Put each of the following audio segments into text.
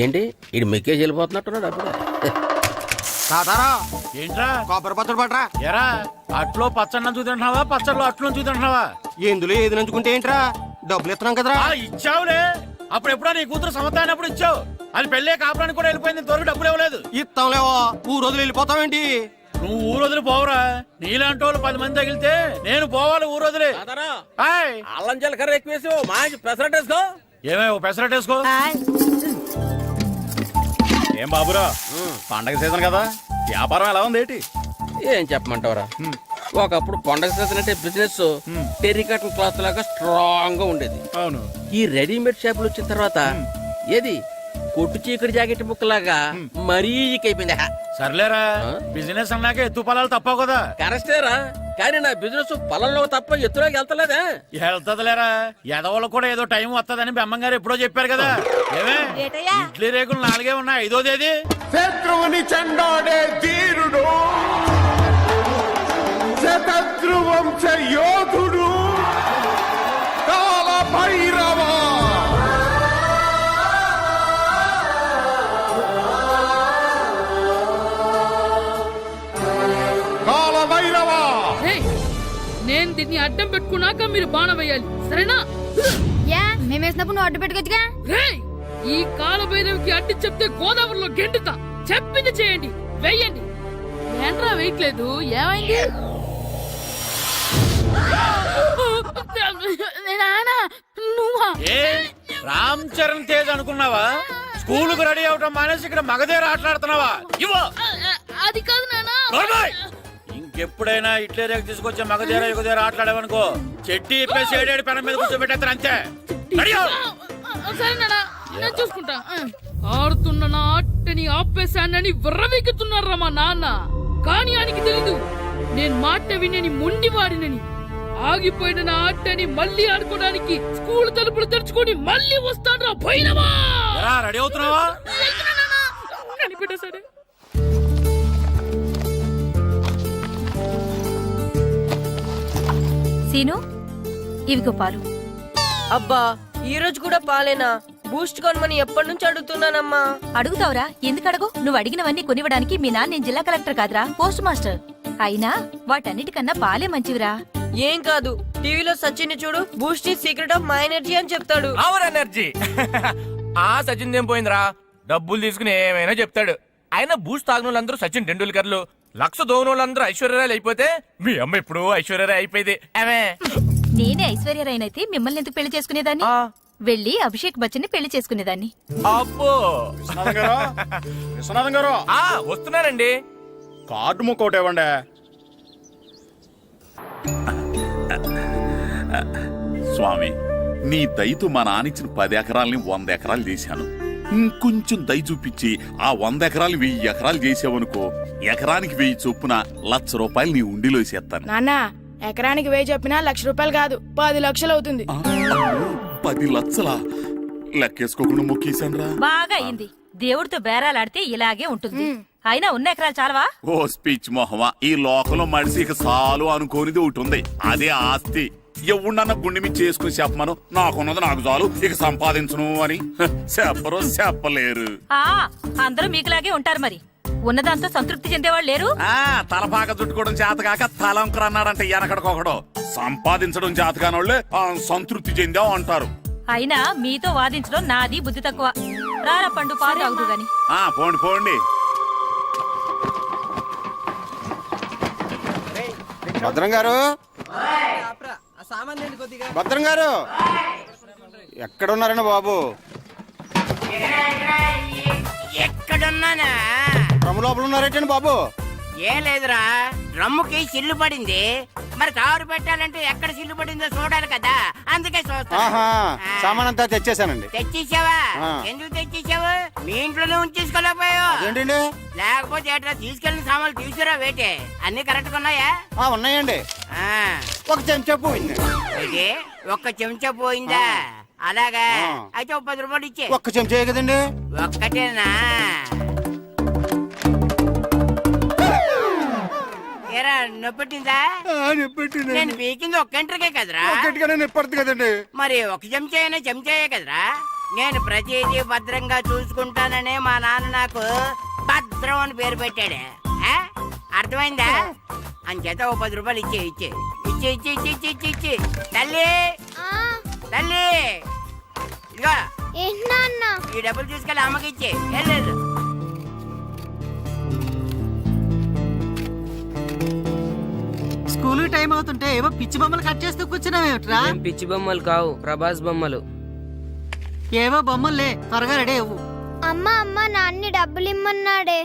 ఏంటి ఇడు మెక్కేసి వెళ్ళిపోతున్నట్టున్నాడు అప్పుడు. ఏంట్రా కొబ్బరి పచ్చడి పట్రా. ఎరా అట్లో పచ్చడి చూద్దంటున్నావా పచ్చడిలో అట్లు చూద్దంటున్నావా? ఎందులో ఏది నంచుకుంటే ఏంట్రా, డబ్బులు ఇస్తున్నాం కదరా. ఇచ్చావులే, అప్పుడు ఎప్పుడో నీ కూతురు సమత అయినప్పుడు ఇచ్చావు. అది పెళ్ళే కాపురానికి కూడా వెళ్ళిపోయింది, ఇంతవరకు డబ్బులు ఇవ్వలేదు. ఇస్తాంలేవో, ఊరు వదిలి వెళ్ళిపోతావేంటి? నువ్వు ఊరు వదిలి పోవురా, నీలాంటి వాళ్ళు 10 మంది తగిలితే నేను పోవాలి ఊరు వదిలి. అల్లం జీలకర్ర ఎక్కువ వేసి మంచి పెసరట్ వేసుకో. ఏమే పెసరట్ వేసుకో. ఏం బాబురా, పండగ సీజన్ కదా, వ్యాపారం ఎలా ఉంది ఏంటి? ఏం చెప్పమంటావరా, ఒకప్పుడు పండగ సీజన్ అంటే బిజినెస్ టెరికాటన్ క్లాత్ లాగా స్ట్రాంగ్ గా ఉండేది. అవును, ఈ రెడీమేడ్ షాపులు వచ్చిన తర్వాత ఏది కొట్టు చీకటి జాకెట్ ముక్కలాగా మరీ అయిపోయింది. సర్లేరా, బిజినెస్ అన్నాక ఎత్తు పొలాలు తప్పవు కదా. కరెక్టేరా, కానీ నా బిజినెస్ పొలంలో తప్ప ఎత్తులోకి వెళ్తలేదా? వెళ్తదిలేరా, ఎదవలకు కూడా ఏదో టైం వస్తుందని బెమ్మం గారు ఎప్పుడో చెప్పారు కదా. ఏమే ఇడ్లీ రేకులు 4 ఉన్నాయి, 5వ తేదీ. శత్రువుని చెండాడే ధీరుడు, శతద్రువంశ యోధుడు కాల భైరవ. నేను దీన్ని అడ్డం పెట్టుకున్నాక మీరు బాణ వేయాలి, సరేనా? మేమేసినప్పుడు నువ్వు అడ్డు పెట్టుకోవచ్చుగా. ఈ కాలభైరవికి అడ్డు చెప్తే గోదావరిలో గెంటుతా. చెప్పింది చేయండి, వెయ్యండి. ఏంట్రా వెయ్యట్లేదు, ఏమైంది? రామ్ చరణ్ తేజ్ అనుకున్నావా? స్కూల్ కు రెడీ అవటం మానేసి ఇక్కడ మగధీర ఆటలాడుతున్నావా? అది కాదు నాన్న. ఇంకెప్పుడైనా ఇట్లే రేపు తీసుకొచ్చే మగధీర యుగధీర ఆటలాడేవనుకో, చెట్టి ఇప్పేసి 7 పెనం మీద కూర్చోబెట్టేస్తారు అంతే. సరే నాన్న, నేను చూసుకుంటా. ఆడుతున్న నా ఆటని ఆపేశానని విర్రవీగుతున్నారా మా నాన్న. కానీ ఆయనకి తెలీదు నేను మాట వినని మొండివాడినని. ఆగిపోయిన నా ఆటని మళ్ళీ ఆడుకోవడానికి స్కూల్ తలుపులు తెరుచుకొని మళ్ళీ వస్తాడ్రా భైరవా. రెడీ అవుతున్నావా? కనిపెట్టా సరే. సీను, ఇవిగో పాలు. అబ్బా, ఈ రోజు కూడా పాలేనా? బూస్ట్ కొనమని ఎప్పటి నుంచి అడుగుతున్నానమ్మా. అడుగుతావురా, ఎందుకు అడగు? నువ్వు అడిగినవన్నీ కొనివ్వడానికి మీ నాన్న నేను జిల్లా కలెక్టర్ కాదురా, పోస్ట్ మాస్టర్. అయినా వాటన్నిటికన్నా పాలే మంచివిరా. ఏం కాదు, టీవీలో సచిన్ చూడు, Boost is secret of my energy అని చెప్తాడు. Our energy. ఆ సచిన్ ఏం పోయిందిరా, డబ్బులు తీసుకుని ఏమైనా చెప్తాడు. ఆయన బూస్ట్ తాగిన వాళ్ళందరూ సచిన్ టెండూల్కర్లు, లక్ష దోని వాళ్ళందరూ ఐశ్వర్యరాయలు అయిపోతే మీ అమ్మ ఇప్పుడు ఐశ్వర్యరాయ్ అయిపోయింది. నేనే ఐశ్వర్యరాయనైతే మిమ్మల్ని ఎందుకు పెళ్లి చేసుకునేదాన్ని? వెళ్ళి అభిషేక్ బచ్చన్ ని పెళ్లి చేసుకునేదాన్ని. అబ్బో, విశ్వనాథం గారు వస్తున్నారండి. కార్డు ముక్క ఒకటి ఇవ్వండి. స్వామి, నీ దయతో మా నానిచ్చిన 10 ఎకరాలని 100 ఎకరాలు చేశాను. ఇంకొంచెం దయ చూపించి ఆ 100 ఎకరాలు 1000 ఎకరాలు చేసావనుకో, ఎకరానికి 1000 చొప్పున ₹1,00,000 నీ ఉండిలో వేసేస్తాను. నాన్న, ఎకరానికి 1000 చెప్పినా ₹1,00,000 కాదు, 10 లక్షలు అవుతుంది. 10 లక్షలా? లెక్కేసుకోకుండా మొక్కేశాను రా. బాగా అయింది. దేవుడితో బేరాలాడితే ఇలాగే ఉంటుంది. అయినా ఉన్న ఎకరాలు చాలవా? ఓ స్పీచ్ మొహమా, ఈ లోకంలో మనిషి ఇక చాలు అనుకోనిది ఒకటి ఉంది, అదే ఆస్తి. ఎవడన్నా గుండె మీద చేసుకుని చెప్పమను, నాకున్నది నాకు చాలు, ఇక సంపాదించను అని చెప్పరు, చెప్పలేరు. అందరూ మీకులాగే ఉంటారు మరి. ఉన్నదాంతో సంతృప్తి చెందేవాళ్ళు లేరు. తలపాక చుట్టుకోవడం చేతకాక తలంకర అన్నాడంటే వెనకడకొకడు. సంపాదించడం చేతకానోళ్లే సంతృప్తి చెందావు అంటారు. అయినా మీతో వాదించడం నాది బుద్ధి తక్కువ. రారా పండు, పాలు తాగుదు గాని. పోండి పోండి. భద్రం గారు, భద్రం గారు ఎక్కడున్నారండి బాబు? ఎక్కడున్నానా? డ్రమ్ లోపల ఉన్నారేటండి బాబు? ఏం లేదురా, డ్రమ్ముకి సిల్లు పడింది. మరి కారు పెట్టాలంటే ఎక్కడ సిల్లు పడిందో చూడాలి కదా, అందుకే చూస్తా. సామాన్ అంతా తెచ్చేసానండి. తెచ్చేసావా? ఎందుకు తెచ్చేసావు? మీ ఇంట్లోనే ఉంచేసుకోలేకపోయావు ఏంటండి? లేకపోతే ఎట్లా తీసుకెళ్లిన సామాన్లు తీసుకురా వేటే. అన్ని కరెక్ట్ గా ఉన్నాయా? ఉన్నాయండి. ఒక చెంచా పోయింది. ఒక్క చెంచా పోయిందా? అలాగా, అయితే ₹10 ఇచ్చే. ఒక్క చెంచా కదండి? ఒక్కటేనా? ఏరా నొప్పెట్టిందా నేను పీకింది ఒక్క గంటకే కదరా ఒక్కటిగానే నిప్పడుతుంది కదండి. మరి ఒక చెంచాయే కదరా. నేను ప్రతిదీ భద్రంగా చూసుకుంటాననే మా నాన్న నాకు భద్రం అని పేరు పెట్టాడు. ఆ? అర్థమైందా? అంచేత ఓ 10 రూపాయలు ఇచ్చే తల్లి తల్లి ఇదిగో ఈ డబ్బులు తీసుకెళ్ళి అమ్మకి ఇచ్చే. వెళ్ళు. స్కూల్ టైం అవుతుంటే ఏవో పిచ్చి బొమ్మలు కట్ చేస్తూ కూర్చున్నావేమిట్రా? పిచ్చి బొమ్మలు కావు, ప్రభాస్ బొమ్మలు. ఏవో బొమ్మలే, త్వరగా రెడీ అవ్వు. అమ్మ నాన్ని డబ్బులు ఇమ్మన్నాడే.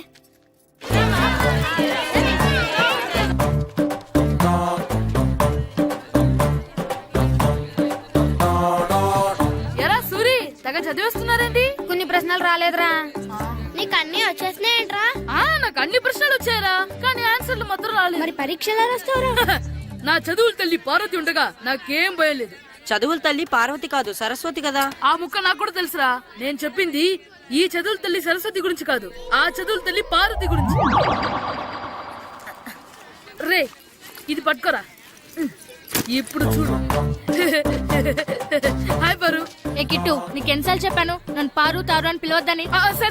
ఎరా సూరి తెగ చదివేస్తున్నారండి. కొన్ని ప్రశ్నలు రాలేదురా. నీకు అన్ని వచ్చేసినాయంట్రా? నాకు అన్ని ప్రశ్నలు వచ్చాయరా, కానీ ఆన్సర్లు మాత్రం రాలేదు. మరి పరీక్షలు రాస్తావురా? నా చదువుల తల్లి పార్వతి ఉండగా నాకేం భయం లేదు. చదువుల తల్లి పార్వతి కాదు, సరస్వతి కదా. ఆ ముక్క నాకు కూడా తెలుసురా. నేను చెప్పింది ఈ చదువుల తల్లి సరస్వతి గురించి కాదు, ఆ చదువుల తల్లి పార్వతి గురించి. రే ఇది పట్టుకోరా. ఇప్పుడు చూడు. హాయ్ పారు. ఏ కిట్టు, నీకు ఎన్నిసార్లు చెప్పాను నన్ను పారు తారు అని పిలవద్దని?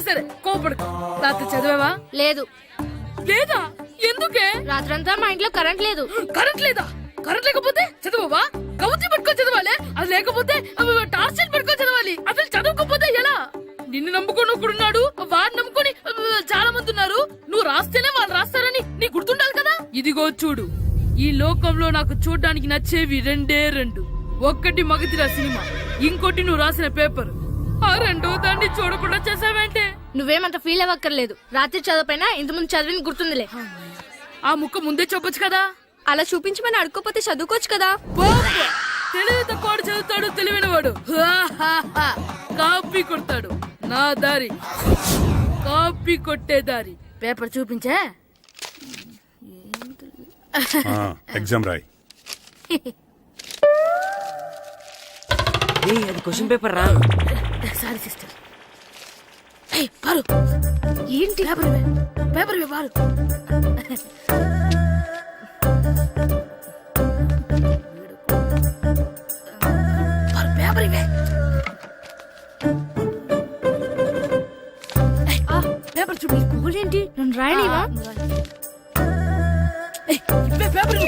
సరే కోపడుకో. రాత్రి చదివావా? లేదు. లేదా? ఎందుకే? రాత్రంతా మా ఇంట్లో కరెంట్ లేదు. కరెంట్ లేదా? కరెంట్ లేకపోతే చదవవా? కవుతి పట్టుకొని చదవాలి. అది లేకపోతే టార్చ్ లైట్ పట్టుకొని చదవాలి. అసలు చదవకపోతే ఎలా? నిన్ను నమ్ముకొని ఒకడున్నాడు, వాడిని నమ్ముకొని చాలా మంది ఉన్నారు. నువ్వు రాస్తేనే వాళ్ళు రాస్తారని నీ గుర్తుండాలి కదా. ఇదిగో చూడు, ఈ లోకంలో నాకు చూడ్డానికి నచ్చేవి రెండే రెండు. ఒక్కటి మగతిరా సినిమా, ఇంకోటి నువ్వు రాసిన పేపర్. ఆ రెండో దాన్ని చూడకుండా చేసావేంటే? నువ్వేమంత ఫీల్ అవ్వక్కర్లేదు. రాత్రి చదవపోయినా ఇంతకుముందు చదివిన గుర్తుందిలే. ఆ ముక్క ముందే చెప్పొచ్చు కదా. అలా చూపించమని అడుక్కోపోతే చదువుకోవచ్చు కదా. తెలివి తక్కువ చదువుతాడు, తెలివైన వాడు కాపీ కొడతాడు. నా దారి కాపీ కొట్టే దారి. పేపర్ చూపించా. ఎగ్జామ్ రాయి. అది క్వశ్చన్ పేపర్ రా. Sorry sister. పారు ఏంటి పేపర్ పేపర్ పారు. పేపర్ ఇవే. పేపర్ చూడు. స్కూల్ ఏంటి నన్ను రాయనివా? పేపర్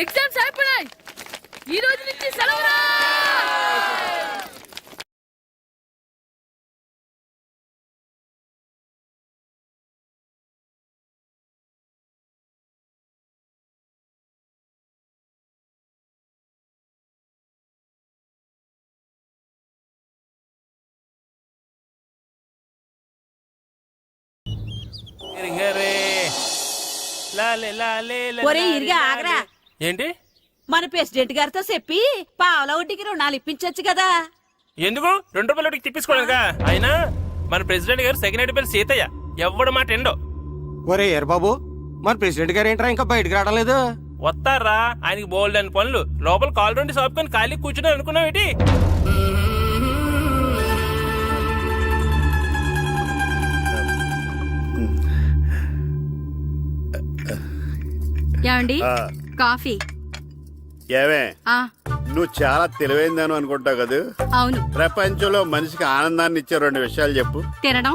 ఎగ్జామ్స్ అయిపోయాయి. ఈ రోజు నుంచి సెలవురా. ఏంటి? మన ప్రెసిడెంట్ గారితో చెప్పి పావుల వడ్డీకి రుణాలు ఇప్పించొచ్చు కదా. ఎందుకు 2 రూపాయలు ఒకటి తిప్పించుకోలేదుగా. అయినా మన ప్రెసిడెంట్ గారు సెకండ్ పేరు సీతయ్య, ఎవడు మాట ఎండో. ఒరే ఎర్ బాబు, మన ప్రెసిడెంట్ గారు ఏంట్రా ఇంకా బయటకు రావడం లేదు? వస్తారా, ఆయనకి బోల్డ్ అని పనులు. లోపల కాల్ రెండు సాపుకొని ఖాళీ కూర్చుని అనుకున్నావు ఏంటి? ఏమండి కాఫీ? ఏమే నువ్వు చాలా తెలివైందని అనుకుంటావు కదా. అవును. ప్రపంచంలో మనిషికి ఆనందాన్ని ఇచ్చే 2 విషయాలు చెప్పు. తినడం,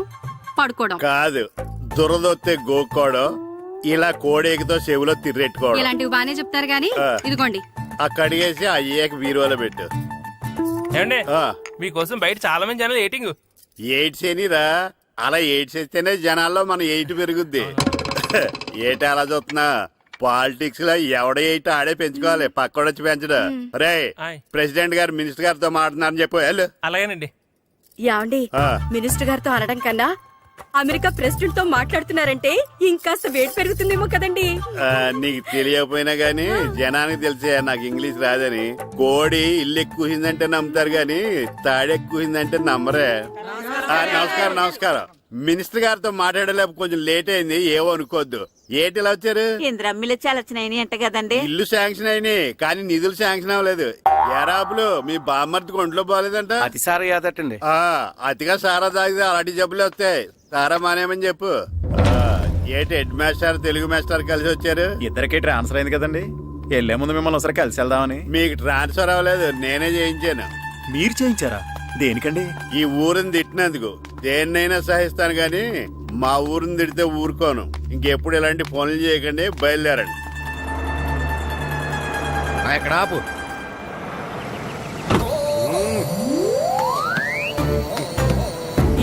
పడుకోవడం. కాదు, దురదొత్తే గోక్కోవడం, ఇలా కోడేకితో చెవులో తిర్రెట్టుకోవడం. ఇలాంటివి బానే చెప్తారు గానీ ఇదిగోండి. కడిగేసి అయ్యాక బీరువాలో పెట్టు. ఏమండి, మీకోసం బయట చాలా మంది జనాలు ఏటింగ్. ఎయిడ్స్ ఏనిరా, అలా ఎయిడ్స్ వేస్తేనే జనాల్లో మన ఎయిట్ పెరుగుద్ది. ఏటి అలా చూస్తున్నా? పాలిటిక్స్ లో ఎవడ ఎయిట్ ఆడే పెంచుకోవాలి, పక్కడొచ్చి పెంచడం. రే ప్రెసిడెంట్ గారు మినిస్టర్ గారితో మాట్లాడుతున్నారని చెప్పు. వెళ్ళు. అలాగేనండి. యాండి మినిస్టర్ గారితో అనడం కన్నా అమెరికా ప్రెసిడెంట్ తో మాట్లాడుతున్నారంటే ఇంకాస్త వేడి పెరుగుతుందేమో కదండి. నీకు తెలియకపోయినా గానీ జనానికి తెలిసే నాకు ఇంగ్లీష్ రాదని. కోడి ఇల్లు ఎక్కువసిందంటే నమ్ముతారు గాని తాడెక్కువసిందంటే నమ్మరే. నమస్కారం నమస్కారం. మినిస్టర్ గారితో మాట్లాడలేక కొంచెం లేట్ అయింది, ఏవో అనుకోవద్దు. ఏంటి ఇలా వచ్చారు? ఇంద్రమ్మిలు చాలచ్చినాయని అంట కదండి. ఇల్లు శాంక్షన్ అయినాయి కానీ నిధులు శాంక్షన్ అవ్వలేదు. ఎరాపులు మీ బామ్మర్తికి ఒంట్లో పోలేదంట. అతిసారి యాదటండి. అతిగా సారా తాగితే అలాంటి జబ్బులు వస్తాయి. సారా మానేమని చెప్పు. ఏంటి హెడ్ మాస్టర్ తెలుగు మాస్టర్ కలిసి వచ్చారు? ఇద్దరికి ట్రాన్స్ఫర్ అయింది కదండి, వెళ్లే ముందు మిమ్మల్ని ఒకసారి కలిసి వెళ్దామని. మీకు ట్రాన్స్ఫర్ అవ్వలేదు, నేనే చేయించాను. మీరు చేయించారా? దేనికండి? ఈ ఊరిని తిట్టినందుకు దేన్నైనా సహిస్తాను గాని మా ఊరిని తిడితే ఊరుకోను. ఇంకెప్పుడు ఇలాంటి పనులు చేయకండి, బయలుదేరండి. ఇక్కడ ఆపు.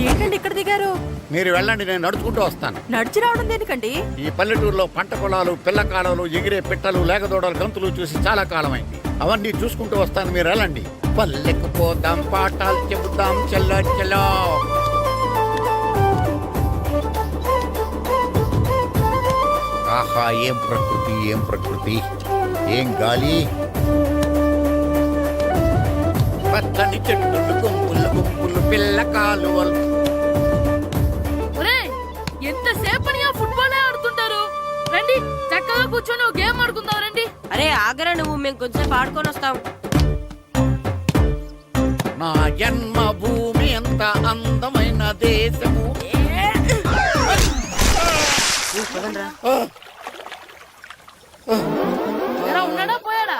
ఏంటండి ఇక్కడ దిగారు? మీరు వెళ్ళండి, నేను నడుచుకుంటూ వస్తాను. నడిచి రావడం దేనికండి? ఈ పల్లెటూరులో పంట పొలాలు, పిల్ల కాలాలు, ఎగిరే పిట్టలు, లేగదోడలు, గంతులు చూసి చాలా కాలమైంది. అవన్నీ చూసుకుంటూ వస్తాను, మీరు వెళ్ళండి. పల్లెకు పోదాం, పాఠాలు చెబుతాం, చెల్లో చెల్లో. ఆహా, ఏం ప్రకృతి, ఏం ప్రకృతి, ఏం గాలి. పచ్చని చెట్లు, గుంపులు గుంపులు, పిల్ల కాలువలు. ఒరేయ్, ఎంతసేపని ఆ ఫుట్బాల్ ఆడుతుంటారు? రండి చక్కగా కూర్చొని ఒక గేమ్ ఆడుకుందాం రండి. అరే ఆగరా నువ్వు, మేము కొంచెం ఆడుకొని వస్తాం. నా జన్మభూమి ఎంత అందమైన దేశము. ఎలా ఉన్నాడా పోయాడా?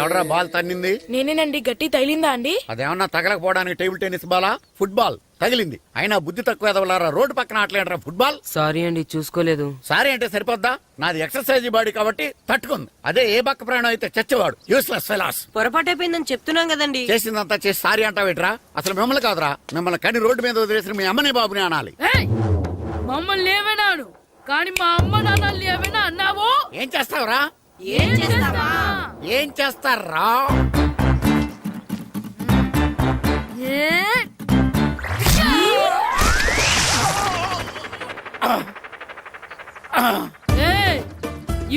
ఎవడరా బాల్ తన్నింది? నేనేనండి. గట్టి తగిలిందా అండి? అదేమన్నా తగలకపోవడానికి టేబుల్ టెన్నిస్ బాలా, ఫుట్బాల్ తగిలింది. అయినా బుద్ధి తక్కువ ఎదవలారా, రోడ్డు పక్కన ఆటలేడరా ఫుట్బాల్. సారీ అండి, చూసుకోలేదు. సారీ అంటే సరిపోద్దా? నాది ఎక్సర్సైజ్ బాడీ కాబట్టి తట్టుకుంది. అదే ఏ బక్క ప్రాణం అయితే చచ్చేవాడు. Useless fellas. పొరపాటు అయిపోయిందని చెప్తున్నాం కదండి. చేసిందంతా చేసి సారీ అంటావేట్రా? అసలు మిమ్మల్ని కాదురా, మిమ్మల్ని కని రోడ్డు మీద వదిలేసిన మీ అమ్మని బాబుని అనాలి. ఏయ్, మమ్మల్ని ఏమైనాను కానీ మా అమ్మ నాన్నల్ని ఏమైనా అన్నావో ఏం చేస్తావురా? ఏం చేస్తావా? ఏం చేస్తారా?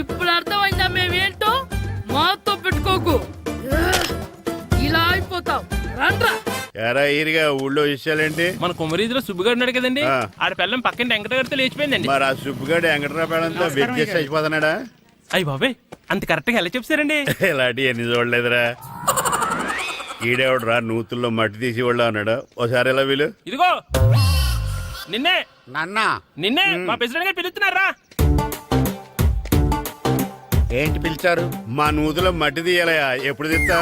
ఇప్పుడు అర్థమైందా మేమేంటో? మాతో పెట్టుకోకు, ఇలా అయిపోతావు. రండ్రా. ఎరా ఈరిగా ఊళ్ళో విషయాలేంటి? మన కుమరీధిలో సుబ్బుగాడు ఉన్నాడు కదండి, ఆ. ఆడ పిల్లం పక్కన వెంకటగారితో లేచిపోయిందండి. మరి ఆ సుబ్బుగాడు వెంకటరాపేడంతో వెడ్జెస్ అయిపోతున్నాడా? అయ్యి బాబాయ్, అంత కరెక్ట్ గా ఎలా చెప్తారండి? ఇలాంటి ఎన్ని చూడలేదురా. ఈడేవడరా నూతుల్లో మట్టి తీసి వాళ్ళు అన్నాడు. ఓసారి ఎలా వీలు? ఇదిగో నిన్నే నాన్నా, నిన్నే మా ప్రెసిడెంట్ గారు పిలుస్తున్నారా? ఏంటి పిలిచారు? మా నూతులో మట్టి తీయాలయా. ఎప్పుడు తీస్తా?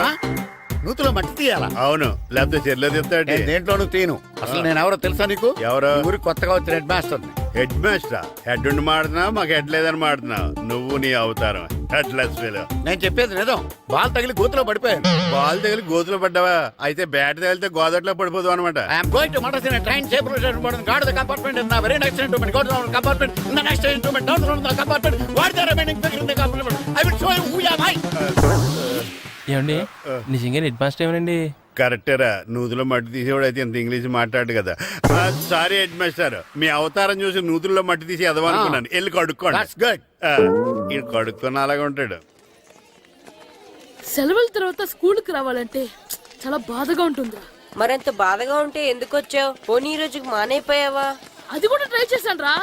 నూతులో మట్టి తీయాలా? అవును, లేకపోతే చెర్లో తీస్తాడు. నేను దేంట్లోనూ తీను. అసలు నేను ఎవరో తెలుసా నీకు? ఎవరు? ఊరి కొత్తగా వచ్చిన head master. Head master? Head ఉండి మాడుతున్నావు, మాకు హెడ్ లేదని మాడుతున్నావు. నువ్వు నీ అవతారం హెడ్ లెస్ ఫీల్. నేను చెప్పేది నిజం. బాల్ తగిలి గోతులో పడిపోయాను. బాల్ తగిలి గోతులో పడ్డావా? అయితే బ్యాట్ తగిలితే గోదట్లో పడిపోదు అనమాట. I'm going to Madras in a train shape guard the compartment in the very next instrument. Go to the compartment in the next instrument. Down from the compartment. What the remaining figure in the compartment? I will show you who am I. ఏమండి, నిజంగా head master ఏమనండి? కరెక్టరా, నూతులో మట్టి తీసేవాడు అయితే ఇంత English మాట్లాడు కదా. Sorry head master, మీ అవతారం చూసి నూతుల్లో మట్టి తీసి ఎదవనుకున్నాను. వెళ్ళి కడుక్కోండి. That's good. ఇది కడుక్కున్న అలాగే ఉంటాడు. సెలవుల తర్వాత స్కూల్కి రావాలంటే చాలా బాధగా ఉంటుందిరా. మరంత బాధగా ఉంటే ఎందుకు వచ్చావు? పోనీ ఈ రోజుకి మానైపోయావా? అది కూడా ట్రై చేశాను రా,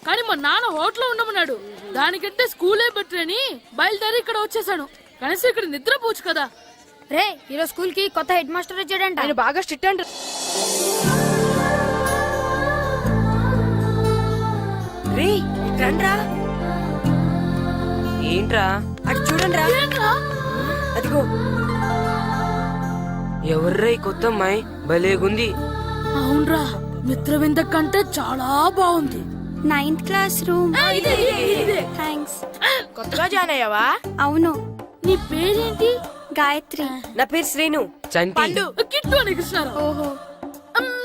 కానీ మా నాన్న హోటల్లో ఉండమన్నాడు. దానికంటే స్కూలే బెటర్ అని బయలుదేరి ఇక్కడ వచ్చేసాను. కనీసం ఇక్కడ నిద్రపోవచ్చు కదా. రే, ఈరోజు స్కూల్ కి కొత్త హెడ్ మాస్టర్ వచ్చాడంట. ఆయన బాగా స్ట్రిక్ట్ అంట. రే రండ్రా. ఏంట్రా అటు చూడండిరా. అదిగో ఎవర్రా ఈ కొత్త అమ్మాయి? భలేగుంది. అవునరా, మిత్రవింద కంటే చాలా బాగుంది. 9th class room. థ్యాంక్స్. కొత్తగా జాయిన్ అయ్యావా? అవును. నీ పేరేంటి? గాయత్రి. నా పేరు శ్రీను. పండు. కిట్టు అని కృష్ణారావు. ఓహో,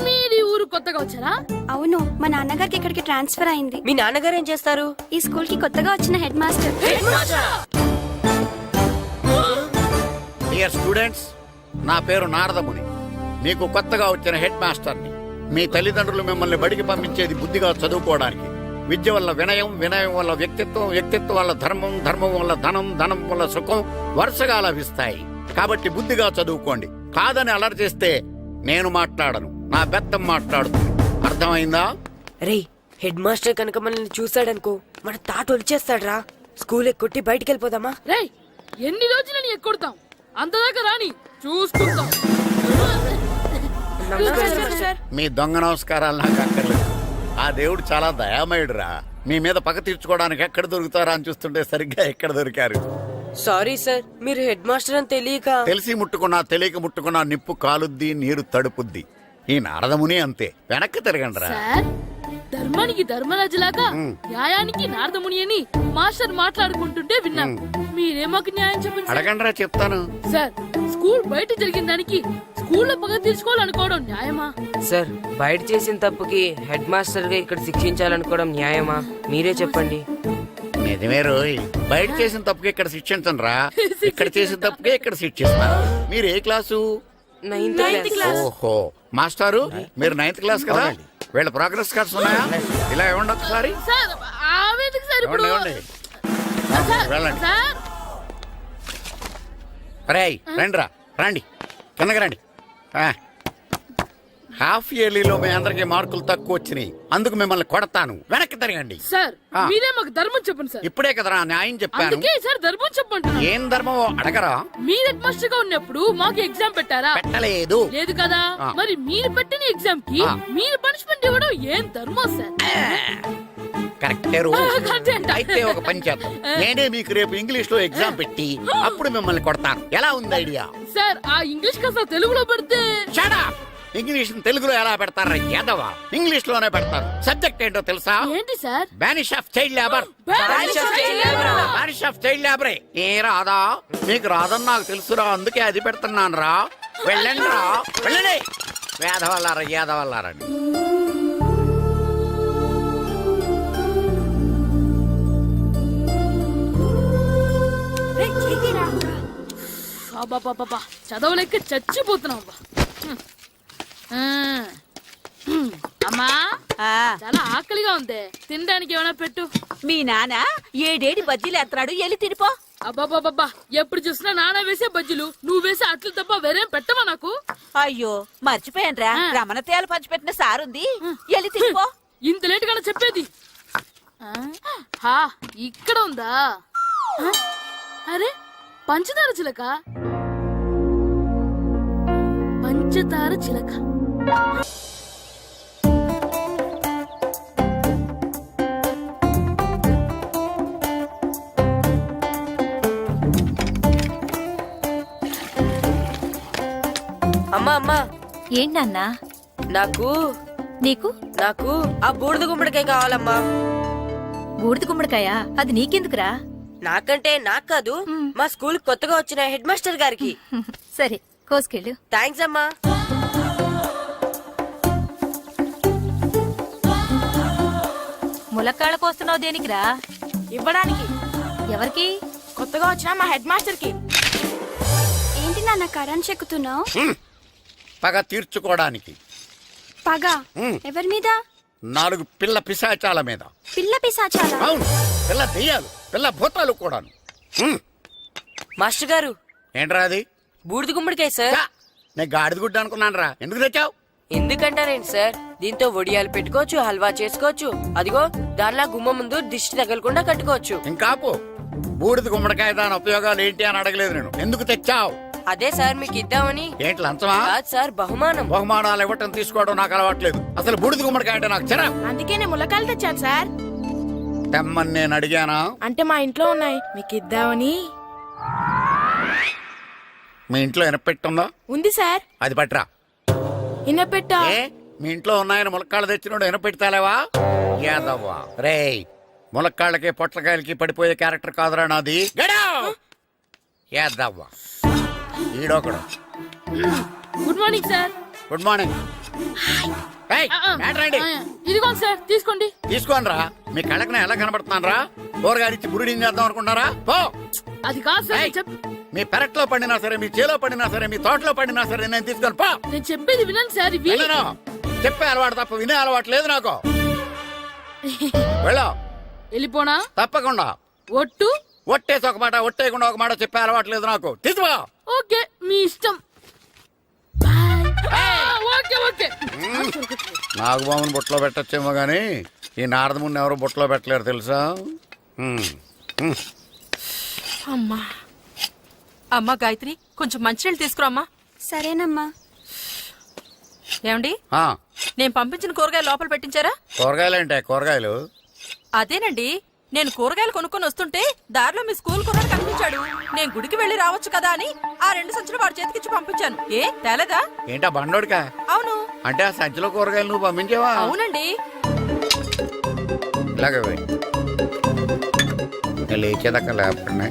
మీది ఊరు కొత్తగా వచ్చారా? అవును. మా నాన్నగారికి ఇక్కడికి ట్రాన్స్ఫర్ అయింది. మీ నాన్నగారు ఏం చేస్తారు? ఈ స్కూల్ కి కొత్తగా వచ్చిన హెడ్ మాస్టర్. డియర్ స్టూడెంట్స్, నా పేరు నారదముని. మీకు కొత్తగా వచ్చిన హెడ్ మాస్టర్ని. మీ తల్లిదండ్రులు మిమ్మల్ని బడికి పంపించేది బుద్ధిగా చదువుకోవడానికి. విద్య వల్ల వినయం, వినయం వల్ల వ్యక్తిత్వం, వ్యక్తిత్వం వల్ల ధర్మం, ధర్మం వల్ల ధనం, ధనం వల్ల సుఖం వరుసగా లభిస్తాయి. కాబట్టి బుద్ధిగా చదువుకోండి. కాదని అలర్ చేస్తే నేను మాట్లాడను, నా బెత్తం మాట్లాడుతుంది. అర్థమైందా? రే హెడ్ మాస్టర్ కనుక మనల్ని చూసాడనుకో మన తాట వచ్చేస్తాడ్రా. స్కూల్ కొట్టి బయటికి వెళ్ళిపోదామా? రేయ్ ఎన్ని రోజులు నీ ఎక్కొడతాం, అంతదాకా రాని చూసుకుంటాం. మీ దొంగ నమస్కారాలు నాకు అక్కర్లేదు. ఆ దేవుడు చాలా దయామయుడురా. మీ మీద పగ తీర్చుకోవడానికి ఎక్కడ దొరుకుతారా అని చూస్తుంటే సరిగ్గా ఎక్కడ దొరికారు. సారీ సార్, మీరు హెడ్ మాస్టర్ అని తెలియక. తెలిసి ముట్టుకున్నా తెలియక ముట్టుకున్నా నిప్పు కాలుద్ది, నీరు తడుపుద్ది. ఈ నారదముని అంతే. వెనక్కి తిరగండి రా. సార్ ధర్మానికి ధర్మరాజులాగా న్యాయానికి నారదముని అని మాస్టర్ మాట్లాడుకుంటుంటే విన్నాం. మీరేమాకు న్యాయం చెప్పండి. అడగండి రా, చెప్తాను. సార్ స్కూల్ బయట జరిగిన దానికి స్కూల్లో పగ తీర్చుకోవాలనుకోవడం న్యాయమా? సార్ బయట చేసిన తప్పుకి హెడ్ మాస్టర్ గా ఇక్కడ శిక్షించాలనుకోవడం న్యాయమా? మీరే చెప్పండి. నిజమే రోయ్, బయట చేసిన తప్పుకి ఇక్కడ శిక్షించను రా. ఇక్కడ చేసిన తప్పుకే ఇక్కడ శిక్షిస్తా. మీరు ఏ క్లాసు? 9th class. ఓహో, మాస్టారు మీరు 9th క్లాస్ కదా? వీళ్ళ ప్రోగ్రెస్ కార్డ్స్ ఉన్నాయా? ఇలా ఇవ్వండి ఒకసారి. సార్ ఆవేదకు సార్ ఇప్పుడు ఇవ్వండి, ఇవ్వండి. వెళ్ళండి. సార్ రేయ్ రండి రా, రండి కిందకి రండి. హాఫ్ ఇయర్లీలో మీ అందరికి మార్కులు తక్కువ వచ్చినాయి, అందుకు మిమ్మల్ని కొడతాను. వెనక్కి తిరగండి. సార్ మీరే మాకు ధర్మం చెప్పండి సార్. ఇప్పుడే కదరా న్యాయం చెప్పాను. అందుకే సార్ ధర్మం చెప్పంటున్నా. ఏం ధర్మం అడగరా? మీరు హెడ్ మాస్టర్ గా ఉన్నప్పుడు మాకు ఎగ్జామ్ పెట్టారా? పెట్టలేదు. లేదు కదా. మరి మీరు పెట్టిన ఎగ్జామ్ కి మీరు పనిష్మెంట్ ఇవ్వడం ఏం ధర్మం సార్? కరెక్టే. అయితే ఒక పని చేద్దాం, నేనే మీకు రేపు ఇంగ్లీష్ లో ఎగ్జామ్ పెట్టి అప్పుడు మిమ్మల్ని కొడతాను. ఎలా ఉంది ఐడియా? సార్ ఆ ఇంగ్లీష్ కాస్త తెలుగులో పెడితే. ఇంగ్లీష్ తెలుగులో ఎలా పెడతారా యాదవ? ఇంగ్లీష్ లోనే పెడతారు. సబ్జెక్ట్ ఏంటో తెలుసా? ఏంటి sir? Banish of child labour. Banish of child లేబరే. ఏ రాదా? మీకు రాదని నాకు తెలుసురా, అందుకే అది పెడుతున్నాను రా. వెళ్ళండి రా, వెళ్ళండి. వేదవల్లారా, యాదవల్లారండి. బాబా చదవలేక చచ్చిపోతున్నాం. అమ్మా చాలా ఆకలిగా ఉంది, తినడానికి ఏమైనా పెట్టు. మీ నాన్న 7 బజ్జీలు ఎత్తాడు, వెళ్ళి తినిపో. అబ్బాబాబా ఎప్పుడు చూసినా నాన్న వేసే బజ్జీలు, నువ్వు వేసే అట్లు తప్ప వేరేం పెట్టవా నాకు? అయ్యో మర్చిపోయానురా, రమణ తేలు పంచిపెట్టిన సారుంది, వెళ్ళి తినిపో. ఇంత లేట్ గా చెప్పేది. ఇక్కడ ఉందా? అరే పంచదార చిలక, పంచదార చిలక. అమ్మా అమ్మా. ఏంటన్నా? నాకు నీకు నాకు ఆ బూడిద గుమ్మడికాయ కావాలమ్మా. బూడిద గుమ్మడికాయ? అది నీకెందుకురా? నాకంటే నాకు కాదు, మా స్కూల్ కొత్తగా వచ్చిన హెడ్ మాస్టర్ గారికి. సరే కోసుకెళ్ళు. థ్యాంక్స్ అమ్మా. ములక్కాళ్ళ కోస్తున్నావు దేనికిరా? ఇవ్వడానికి. ఎవరికి? కొత్తగా వచ్చిన మా హెడ్ మాస్టర్ కి. ఏంటి నాన్న కరెంట్ చెక్కుతున్నావు? పగ తీర్చుకోవడానికి. పగ ఎవరి మీద? 4 పిల్ల పిశాచాల మీద. పిల్ల పిశాచాల? అవును, పిల్ల దెయ్యాలు, పిల్ల భూతాలు కూడాను. మాస్టర్ గారు ఏంట్రా అది? బూడిద గుమ్మడికాయ సార్. నేను గాడిద గుడ్డ అనుకున్నాను రా. ఎందుకు తెచ్చావు? ఎందుకంటారేంటి సార్, దీంతో వడియాలు పెట్టుకోవచ్చు, హల్వా చేసుకోవచ్చు. అదిగో దానిలా గుమ్మ ముందు దిష్టి తగలకుండా కట్టుకోవచ్చు. ఇంకాపు, బూడిద గుమ్మడికాయ దాని ఉపయోగాలు ఏంటి అని అడగలేదు నేను. ఎందుకు తెచ్చావు? అదే సార్ మీకు ఇద్దామని. ఏంటి లంచమా? కాదు సార్, బహుమానం. బహుమానాలు ఇవ్వటం తీసుకోవడం నాకు అలవాట్లేదు. అసలు బూడిద గుమ్మడికాయ అంటే నాకు చిరా. అందుకే నేను ములకాయలు తెచ్చాను సార్. తెమ్మని నేను అడిగానా? అంటే మా ఇంట్లో ఉన్నాయి, మీకు ఇద్దామని. మీ ఇంట్లో ఎనపెట్టుందా? ఉంది సార్. అది పట్రా. ఇనపెట్టా? ఏ మీ ఇంట్లో ఉన్నాయని ములక్కాళ్ళు తెచ్చినోడు ఎనపెడతాలేవా? యాదవ్వా రేయ్, ములక్కాళ్ళకి పొట్లకాయలకి పడిపోయే క్యారెక్టర్ కాదురా నాది. యాదవ్వా ఈడొకడు. Good morning sir. Good morning. ఇదిగోండి సార్, తీసుకోండి. తీసుకోండి రా. మీ కళ్ళకి నేను ఎలా కనబడుతున్నాను రా? కూరగాయలిచ్చి బురిడి చేద్దాం అనుకుంటారా? పో. అది కాదు సార్. మీ పెరట్లో పండినా సరే, మీ చేలో పండినా సరే, మీ తోటలో పండినా సరే నేను తీసుకొని పో. నేను చెప్పేది వినండి సార్. ఇవి చెప్పే అలవాటు తప్ప వినే అలవాటు లేదు నాకు. వెళ్ళో. వెళ్ళిపోనా? తప్పకుండా. ఒట్టు? ఒట్టేసి ఒక మాట, ఒట్టేయకుండా ఒక మాట చెప్పే అలవాట్లేదు నాకు. తీసుకో. ఓకే, మీ ఇష్టం. బాయ్. Okay okay. నాగబాబుని బుట్టలో పెట్టచ్చేమో గానీ ఈ నారదముని ఎవరు బుట్టలో పెట్టలేరు తెలుసా. అమ్మా అమ్మా గాయత్రి, కొంచెం మంచినీళ్ళు తీసుకురామ్మా. సరేనమ్మా. ఏమండి, ఆ, నేను పంపించిన కూరగాయలు లోపల పెట్టించారా? కూరగాయలేంటే కూరగాయలు? అదేనండి, నేను కూరగాయలు కొనుక్కొని వస్తుంటే దారిలో మీ స్కూల్ కుర్రాడు కనిపించాడు. నేను గుడికి వెళ్లి రావచ్చు కదా అని ఆ 2 సంచులు వాడి చేతికిచ్చి పంపించాను. ఏ తేలేదా? ఏంటా బండోడికా? అవును. అంటే ఆ సంచిలో కూరగాయలు నువ్వు పంపించావా? అవునండి. ఇలాగే పోయి లేచేదాకా లేకుండా.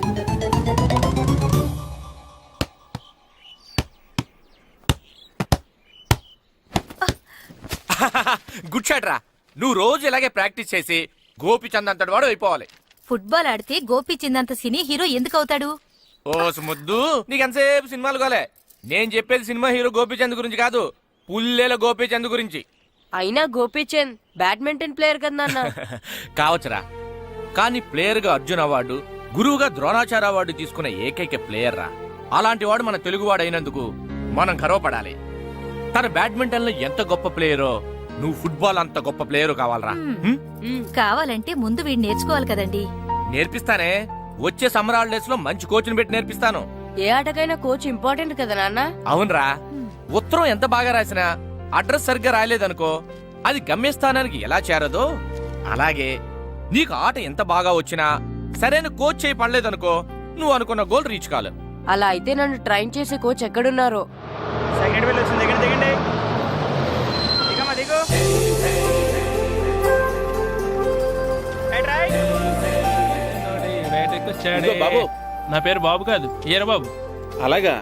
గుడ్ షాట్ రా. నువ్వు రోజు ఇలాగే ప్రాక్టీస్ చేసి గోపిచంద్ అంతటి వాడు అయిపోవాలి. ఫుట్బాల్ ఆడితే గోపీచంద్ సినీ హీరో ఎందుకు అవుతాడు? ఓ ముద్దు, నీకు ఎంతసేపు సినిమాలు కాలే. నేను చెప్పేది సినిమా హీరో గోపిచంద్ గురించి కాదు, పుల్లేల గోపిచంద్ గురించి. అయినా గోపీచంద్ బ్యాడ్మింటన్ ప్లేయర్ కదా నాన్న. కావచ్చురా, కానీ ప్లేయర్ గా అర్జున్ అవార్డు, గురువుగా ద్రోణాచార్య అవార్డు తీసుకున్న ఏకైక ప్లేయర్ రా. అలాంటి వాడు మన తెలుగువాడు అయినందుకు మనం గర్వపడాలి. తన బ్యాడ్మింటన్ లో ఎంత గొప్ప ప్లేయరో నువ్వు ఫుట్బాల్ అంత గొప్ప ప్లేయరు కావాలరా. కావాలంటే ముందు వీడు నేర్చుకోవాలి కదండి. నేర్పిస్తానే, వచ్చే సమ్మర్ హాలిడేస్ లో మంచి కోచ్ని పెట్టి నేర్పిస్తాను. ఏ ఆటకైనా కోచ్ ఇంపార్టెంట్ కదా నాన్న. అవునరా, ఉత్తరం ఎంత బాగా రాసినా అడ్రస్ సరిగ్గా రాయలేదనుకో అది గమ్యస్థానానికి ఎలా చేరదో అలాగే నీకు ఆట ఎంత బాగా వచ్చినా సరైన కోచ్ చేయి పడలేదనుకో నువ్వు అనుకున్న గోల్ రీచ్ కాదు. అలా అయితే నన్ను ట్రైన్ చేసే కోచ్ ఎక్కడున్నారో. బాబు, నా పేరు బాబు కాదు, ఈయన బాబు. అలాగా,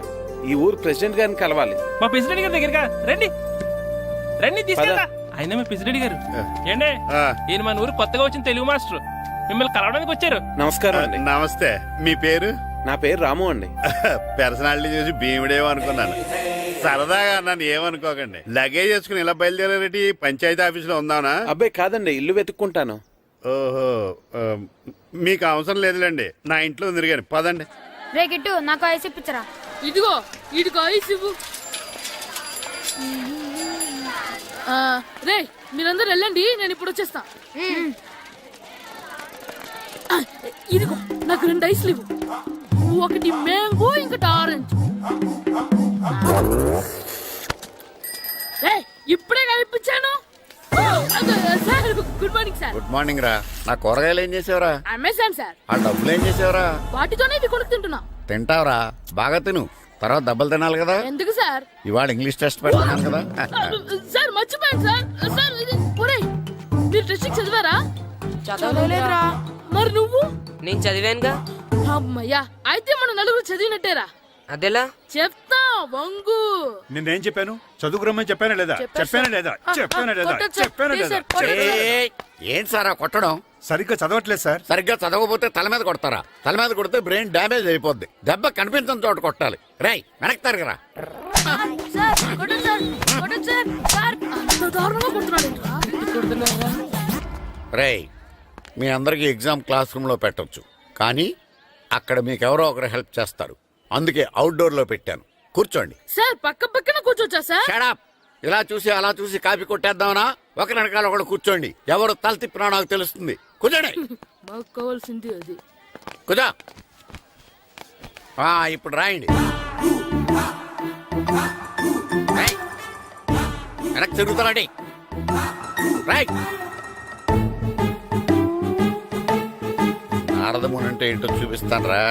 ఈ ఊరు ప్రెసిడెంట్ గారిని కలవాలి. మా ప్రెసిడెంట్ గారి దగ్గరగా రండి. రండి తీసుకెళ్తా. ఆయన మీ ప్రెసిడెంట్ గారు ఏండే, ఈయన మన ఊరు కొత్తగా వచ్చిన తెలుగు మాస్టర్, మిమ్మల్ని కలవడానికి వచ్చారు. నమస్కారం అండి. నమస్తే. మీ పేరు? నా పేరు రాము అండి. పర్సనాలిటీ చూసి భీముడేమో అనుకున్నాను. సరదాగా నన్ను ఏమనుకోకండి. లగేజ్ చేసుకుని ఇలా బయలుదేరేటి పంచాయతీ ఆఫీసులో ఉందానా? అబ్బాయి కాదండి, ఇల్లు వెతుక్కుంటాను. ఓహో, మీకు అవసరం లేదులేండి, నా ఇంట్లో ఉంది కానీ పదండి. రే గిట్టు, నాకు ఐస్ ఇప్పించరా. ఇదిగో ఇదిగో ఐస్ ఇవ్వు. రే మీరందరూ వెళ్ళండి, నేను ఇప్పుడు వచ్చేస్తా. ఇదిగో నాకు 2 ఐస్లు ఇవ్వు. ఒకటి మ్యాంగో, ఇంకటి ఆరెంజ్. ఇప్పుడే కనిపించాను. Sir good morning sir. Good morning రా. నా కూరగాయలు ఏం చేసేవరా? Amazon sir. ఆ డబ్బులు ఏం చేసేవరా? వాటితోనే ఇవి కొనుక్కు తింటున్నా. తింటావరా? బాగా తిను, తర్వాత దెబ్బలు తినాలి కదా. ఎందుకు సార్? ఇవాళ ఇంగ్లీష్ టెస్ట్ పెడుతున్నాను కదా. సార్ మర్చిపోయాను సార్. సార్ ఒరేయ్, మీరు టెస్టింగ్ చదివారా? చదవలేదురా. మరి నువ్వు? నేను చదివానుగా. అమ్మయ్యా, అయితే మన నలుగురు చదివినట్టేరా. అదెలా? చెప్తా వంగు. నేనేం చెప్పాను? చదువుకురమ్మని చెప్పానా లేదా? చెప్పానా లేదా? చెప్పానా లేదా? చెప్పానా లేదా? ఏంటి సార్ కొట్టడం? సరిగ్గా చదవట్లేదు సార్. సరిగ్గా చదవకపోతే తల మీద కొడతారా? తల మీద కొడితే బ్రెయిన్ డ్యామేజ్ అయిపోద్ది. దెబ్బ కనిపించిన చోట కొట్టాలి. రై వెనక్కి తరగరా. రేయ్, మీ అందరికి ఎగ్జామ్ క్లాస్ రూమ్ లో పెట్టొచ్చు, కానీ అక్కడ మీకు ఎవరో ఒకరు హెల్ప్ చేస్తారు. అందుకే అవుట్డోర్ లో పెట్టాను. కూర్చోండి. సార్ పక్క పక్కన కూర్చోచ్చా సార్? Shut up. ఇలా చూసి అలా చూసి కాపీ కొట్టేద్దామనా? ఒకరి వెనకాల ఒకడు కూర్చోండి. ఎవరు తల తిప్పినా నాకు తెలుస్తుంది. కూర్చోండి. మాకు కావాల్సింది అది. కూర్చో. ఇప్పుడు రాయండి. వెనక్కి తిరుగుతారండి. రైట్. నారదముని అంటే ఏంటో చూపిస్తాను రా.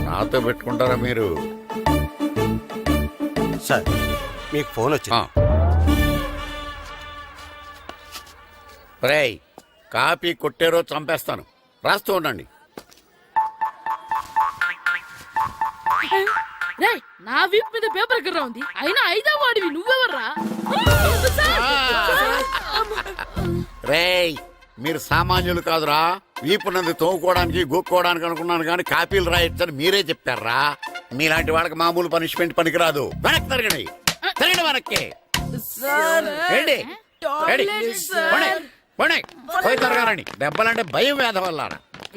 నాతో పెట్టుకుంటారా మీరు? సార్ మీకు ఫోన్ వచ్చింది. రేయ్, కాపీ కొట్టేరో చంపేస్తాను. రాస్తూ ఉండండి. రేయ్, నా వీప్ మీద పేపర్ ఎక్కడ ఉంది? అయినా 5వ వాడివి నువ్వెవర్రా? రేయ్, మీరు సామాన్యులు కాదురా. వీపునంది తోముకోవడానికి గోక్కోవడానికి అనుకున్నాను, కానీ కాపీలు రాయొచ్చని మీరే చెప్పారా. మీలాంటి వాళ్ళకి మామూలు పనిష్మెంట్ పనికిరాదు. వెనక్కి తిరగండి. తిరగండి వెనక్కి. ఏంటి పోయి తరగారండి దెబ్బలంటే భయం వేద వల్ల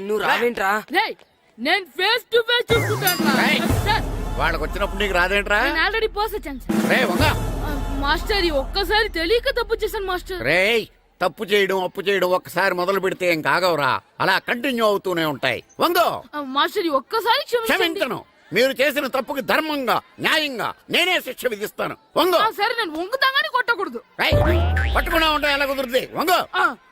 నువ్వు రావేంట్రా? రేయ్, నేను ఫేస్ టు ఫేస్ చూసుకుంటాను రేయ్. వాళ్ళకి వచ్చినప్పుడు నీకు రాదేంట్రా ఆల్రెడీ పోస్ వచ్చాను సార్. రే వంగా మాస్టర్ ఈ ఒక్కసారి తెలియక తప్పు చేశాను మాస్టర్. రేయ్ తప్పు చేయడం అప్పు చేయడం ఒక్కసారి మొదలు పెడితే ఏం కాగవరా అలా కంటిన్యూ అవుతూనే ఉంటాయి వందో మాస్టర్ ఈ ఒక్కసారి క్షమించండి. క్షమించను మీరు చేసిన తప్పుకి ధర్మంగా న్యాయంగా నేనే శిక్ష విధిస్తాను వంగో సరే నేను వంగుతాగాని కొట్టకూడదు. రేయ్, పట్టుకున్నా ఉంటా ఎలా కుదురుతుంది వంగో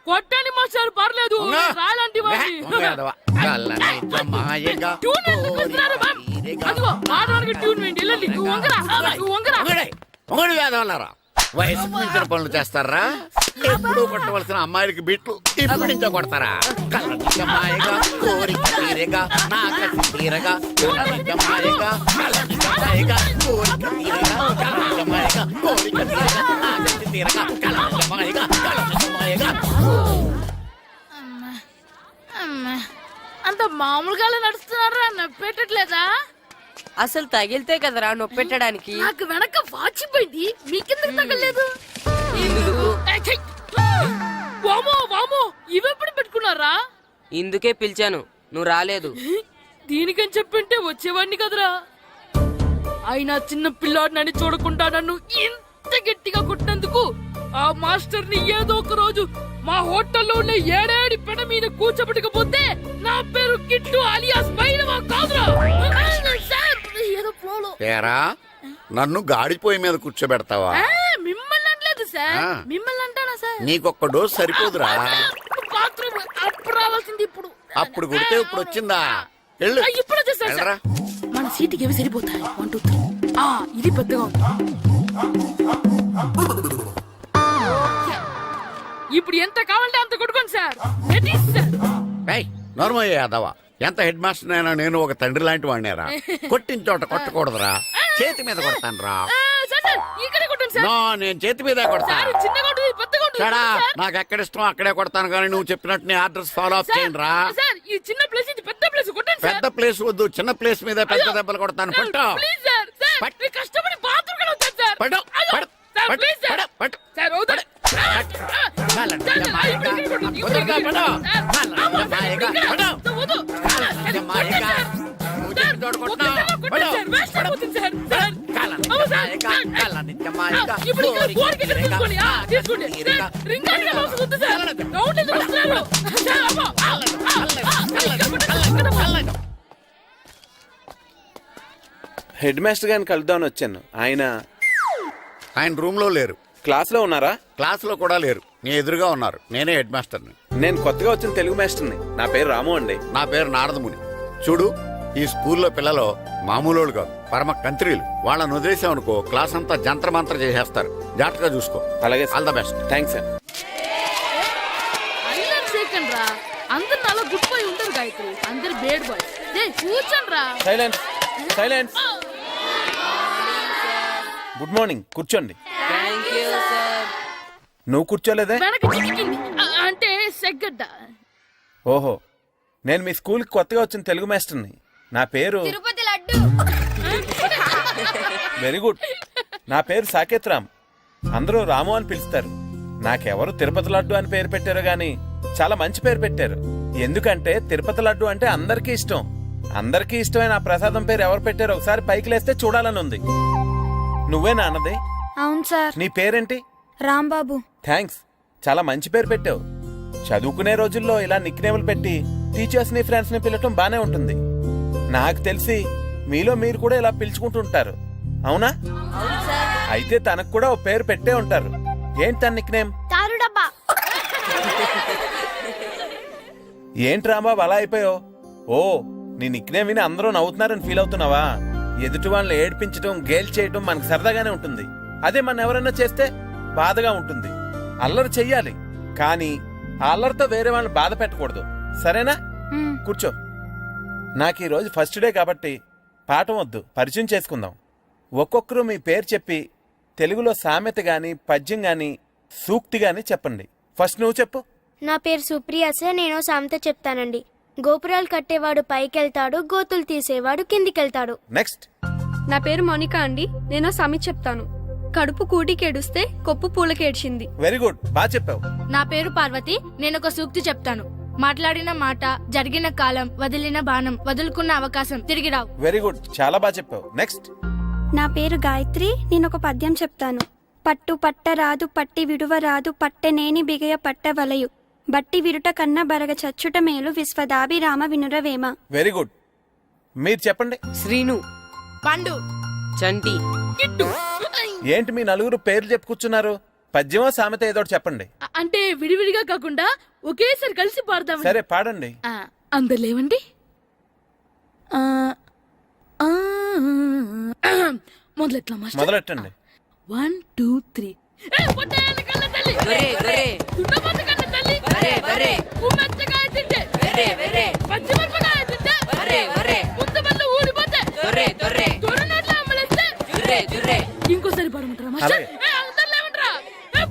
కొట్టండి మాస్టర్ పర్లేదు. వంగో. రాలాంటి వాడిని. వంగ యాదవ. గల్లని జమాయగా ట్యూన్ ఎందుకు ఇస్తున్నారు, బాబ్? కోరిగా. అదిగో ఆడవానికి ట్యూన్ వేయండి. వెళ్ళండి. నువ్వు వంగరా, నువ్వు వంగరా. వంగడే. వంగడు వేదవల్లారా వయసు మించిన పనులు చేస్తారా ఎప్పుడు కొట్టవలసిన అమ్మాయిలకి బిట్లు ఇప్పుడు నుంచో కొడతారా కళ్ళని జమాయగా కోరిక తీరగా నా కసి తీరగా కళ్ళని జమాయగా కళ్ళని జమాయగా కోరిక తీరగా కళ్ళని జమాయగా కోరిక తీరగా నా కసి తీరగా కళ్ళని జమాయగా కళ్ళని జమాయగా అంత మామూలుగా నడుస్తున్నారా? నొప్పెట్టట్లేదా? అసలు తగిలితే కదరా నొప్పెట్టడానికి. నాకు వెనక వాచిపోయింది, మీకెందుకు తగలేదు? వామో వామో, ఇవెప్పుడు పెట్టుకున్నారా? ఇందుకే పిలిచాను, నువ్వు రాలేదు. దీనికని చెప్పింటే వచ్చేవాడిని కదరా. అయినా చిన్న పిల్లాడినని చూడకుండా నన్ను ఇంత గట్టిగా కొట్టినందుకు ఆ మాస్టర్ ని ఏదో ఒక రోజు మా హోటల్లో ఉన్న ఏడేడి పెడ మీద కూర్చోబెట్టకపోతే నా పేరు కిట్టు అలియాస్ బైరవా కాదురా. సార్, ఏదో ఫ్లోలో. తేరా నన్ను గాడిపోయి మీద కూర్చోబెడతావా మిమ్మల్ని అనలేదు సార్. ఆ. మిమ్మల్ని అంటానా సార్? నీకొక్క డోసు సరిపోదురా బాత్రూమ్ అప్పుడు రావాల్సింది ఇప్పుడు. అప్పుడు కొడితే ఇప్పుడు వచ్చిందా వెళ్ళు ఇప్పుడు వచ్చేసారు సార్. వెళ్ళరా మన సీటుకి ఏవి సరిపోతాయి? 1 2 3. ఇది పెద్దగా ఉంది. ఇప్పుడు ఎంత కావాలంటే అంత కొట్టుకోండి సార్. Ready sir. ఏయ్ నోర్మయ్య యాదవ ఎంత హెడ్ మాస్టర్ అయినా నేను ఒక తండ్రి లాంటి వాడినేరా కొట్టిన చోట కొట్టకూడదురా చేతి మీద కొడతాను రా సార్ సార్, ఇక్కడే కొట్టండి సార్. నో నేను చేతి మీద కొడతా సార్, చిన్నగా ఉంటుంది, పెద్దగా ఉంటుంది చడా సార్. నాకు ఎక్కడ ఇష్టం అక్కడే కొడతాను కానీ నువ్వు చెప్పినట్టు నీ ఆర్డర్స్ ఫాలో అప్ సార్, చేయండి రా సార్, ఈ చిన్న ప్లేస్ ఇది పెద్ద ప్లేస్ కొట్టండి సార్. పెద్ద ప్లేస్ వద్దు చిన్న ప్లేస్ మీద పెద్ద దెబ్బలు కొడతాను పట్టు ప్లీజ్ సార్. సార్, పట్టు. మీరు కష్టపడి బాత్రూమ్ కి వచ్చారు సార్. పట్టు అయ్యో, పట్టు సార్, పట్టు ప్లీజ్ సార్. పట్టు పట్టు సార్, వద్దు. హెడ్ మాస్టర్ గారిని కలుద్దామని వచ్చాను. ఆయన రూమ్ లో లేరు క్లాస్ లో ఉన్నారా? క్లాస్ లో కూడా లేరు నీ ఎదురుగా ఉన్నారు నేనే హెడ్ మాస్టర్ని నేను కొత్తగా వచ్చిన తెలుగు మాస్టర్ని. నా పేరు రాము అండి. నా పేరు నారదముని చూడు ఈ స్కూల్లో పిల్లలు మామూలు కాదు పరమ కంత్రీలు వాళ్ళని వదిలేసామనుకో క్లాస్ అంతా జంత్ర మంత్ర చేసేస్తారు జాగ్రత్తగా చూసుకో అలాగే all the best thanks sir. Second రా, అందరు నాలో గుడ్ బాయ్ ఉంటారు గాయత్రి, అందరు బేడ్ బాయ్. కూర్చోండి రా. Silence silence. గుడ్ మార్నింగ్, కూర్చోండి. Thank you sir. నువ్వు కూర్చోలేదే? వెనక చిక్కింది, అంటే సెగ్గడ్డ. ఓహో, నేను మీ స్కూల్కి కొత్తగా వచ్చిన తెలుగు మాస్టర్ని. నా పేరు తిరుపతి లడ్డు. Very good. నా పేరు సాకేత్ రామ్, అందరూ రాము అని పిలుస్తారు. నాకెవరు తిరుపతి లడ్డు అని పేరు పెట్టారు గాని చాలా మంచి పేరు పెట్టారు. ఎందుకంటే తిరుపతి లడ్డు అంటే అందరికీ ఇష్టం. అందరికీ ఇష్టమైన ఆ ప్రసాదం పేరు ఎవరు పెట్టారో ఒకసారి పైకి లేస్తే చూడాలని ఉంది. నువ్వేనా అన్నది? అవును సార్. నీ పేరేంటి? రాంబాబు. థ్యాంక్స్, చాలా మంచి పేరు పెట్టావు. చదువుకునే రోజుల్లో ఇలా నిక్నేములు పెట్టి టీచర్స్ ని ఫ్రెండ్స్ ని పిలవటం బానే ఉంటుంది. నాకు తెలిసి మీలో మీరు కూడా ఇలా పిలుచుకుంటుంటారు, అవునా? అయితే తనకు కూడా ఓ పేరు పెట్టే ఉంటారు. ఏంటి తన నిక్నేమ్? తారుడబ్బా. ఏంటి రాంబాబు అలా అయిపోయావు? ఓ, నీ నిక్నేమ్ విని అందరూ నవ్వుతున్నారని ఫీల్ అవుతున్నావా? ఎదుటి వాళ్ళని ఏడ్పించడం గేల్ చేయడం మనకు సరదాగానే ఉంటుంది. అదే మన ఎవరైనా చేస్తే బాధగా ఉంటుంది. అల్లరి చెయ్యాలి కానీ ఆ అల్లరితో వేరే వాళ్ళని బాధ పెట్టకూడదు, సరేనా? కూర్చో. నాకు ఈ రోజు ఫస్ట్ డే కాబట్టి పాఠం వద్దు, పరిచయం చేసుకుందాం. ఒక్కొక్కరు మీ పేరు చెప్పి తెలుగులో సామెత గాని పద్యం గాని సూక్తి గాని చెప్పండి. ఫస్ట్ నువ్వు చెప్పు. నా పేరు సుప్రియ సార్. నేను సామెత చెప్తానండి. గోపురాలు కట్టేవాడు పైకెళ్తాడు, గోతులు తీసేవాడు కిందికెళ్తాడు. నెక్స్ట్. నా పేరు మోనికా అండి. నేను సామెత చెప్తాను. కడుపు కూటికేడుస్తే కొప్పు పూలకేడ్చింది. వెరీ గుడ్, బాగా చెప్పావు. నా పేరు పార్వతి. నేను ఒక సూక్తి చెప్తాను. మాట్లాడిన మాట, జరిగిన కాలం, వదిలిన బాణం, వదులుకున్న అవకాశం తిరిగి రావు. వెరీ గుడ్, చాలా బాగా చెప్పావు. నెక్స్ట్. నా పేరు గాయత్రి. నేను ఒక పద్యం చెప్తాను. పట్టు పట్టరాదు పట్టి విడువరాదు పట్టెనేని బిగయ పట్టవలయు బట్టి విరుట కన్న బరగ చచ్చుట మేలు విశ్వదాభిరామ వినురవేమ. వెరీ గుడ్, మీరు చెప్పండి. శ్రీను, పండు, చంటి, కిట్టు. ఏంటి మీ నలుగురు పేర్లు చెప్పుకొచ్చున్నారు? పద్యమో సామెత ఏదో ఒకటి చెప్పండి. అంటే విడివిడిగా కాకుండా ఒకేసారి కలిసి పాడదాం. సరే పాడండి. అందరు లేవండి. మొదలెట్లా మాస్టర్? మొదలెట్టండి. 1 2 3. పొట్టేళ్ళ కళ్ళ తల్లి, గొర్రె, గొర్రె, దున్నపోతు కళ్ళ తల్లి, గొర్రె, గొర్రె, ఉమ్మెత్తకాయ తింటే, గొర్రె, గొర్రె, పచ్చిమిరపకాయ తింటే, గొర్రె, గొర్రె, ముద్దబళ్ళు ఊడిపోతే, గొర్రె, గొర్రె, దొరనోట్లో అమ్మలేస్తే, జుర్రె, జుర్రె, ఇంకోసారి పాడమంటారా మాస్టర్? అలాగే. అందరు లేవంట్రా.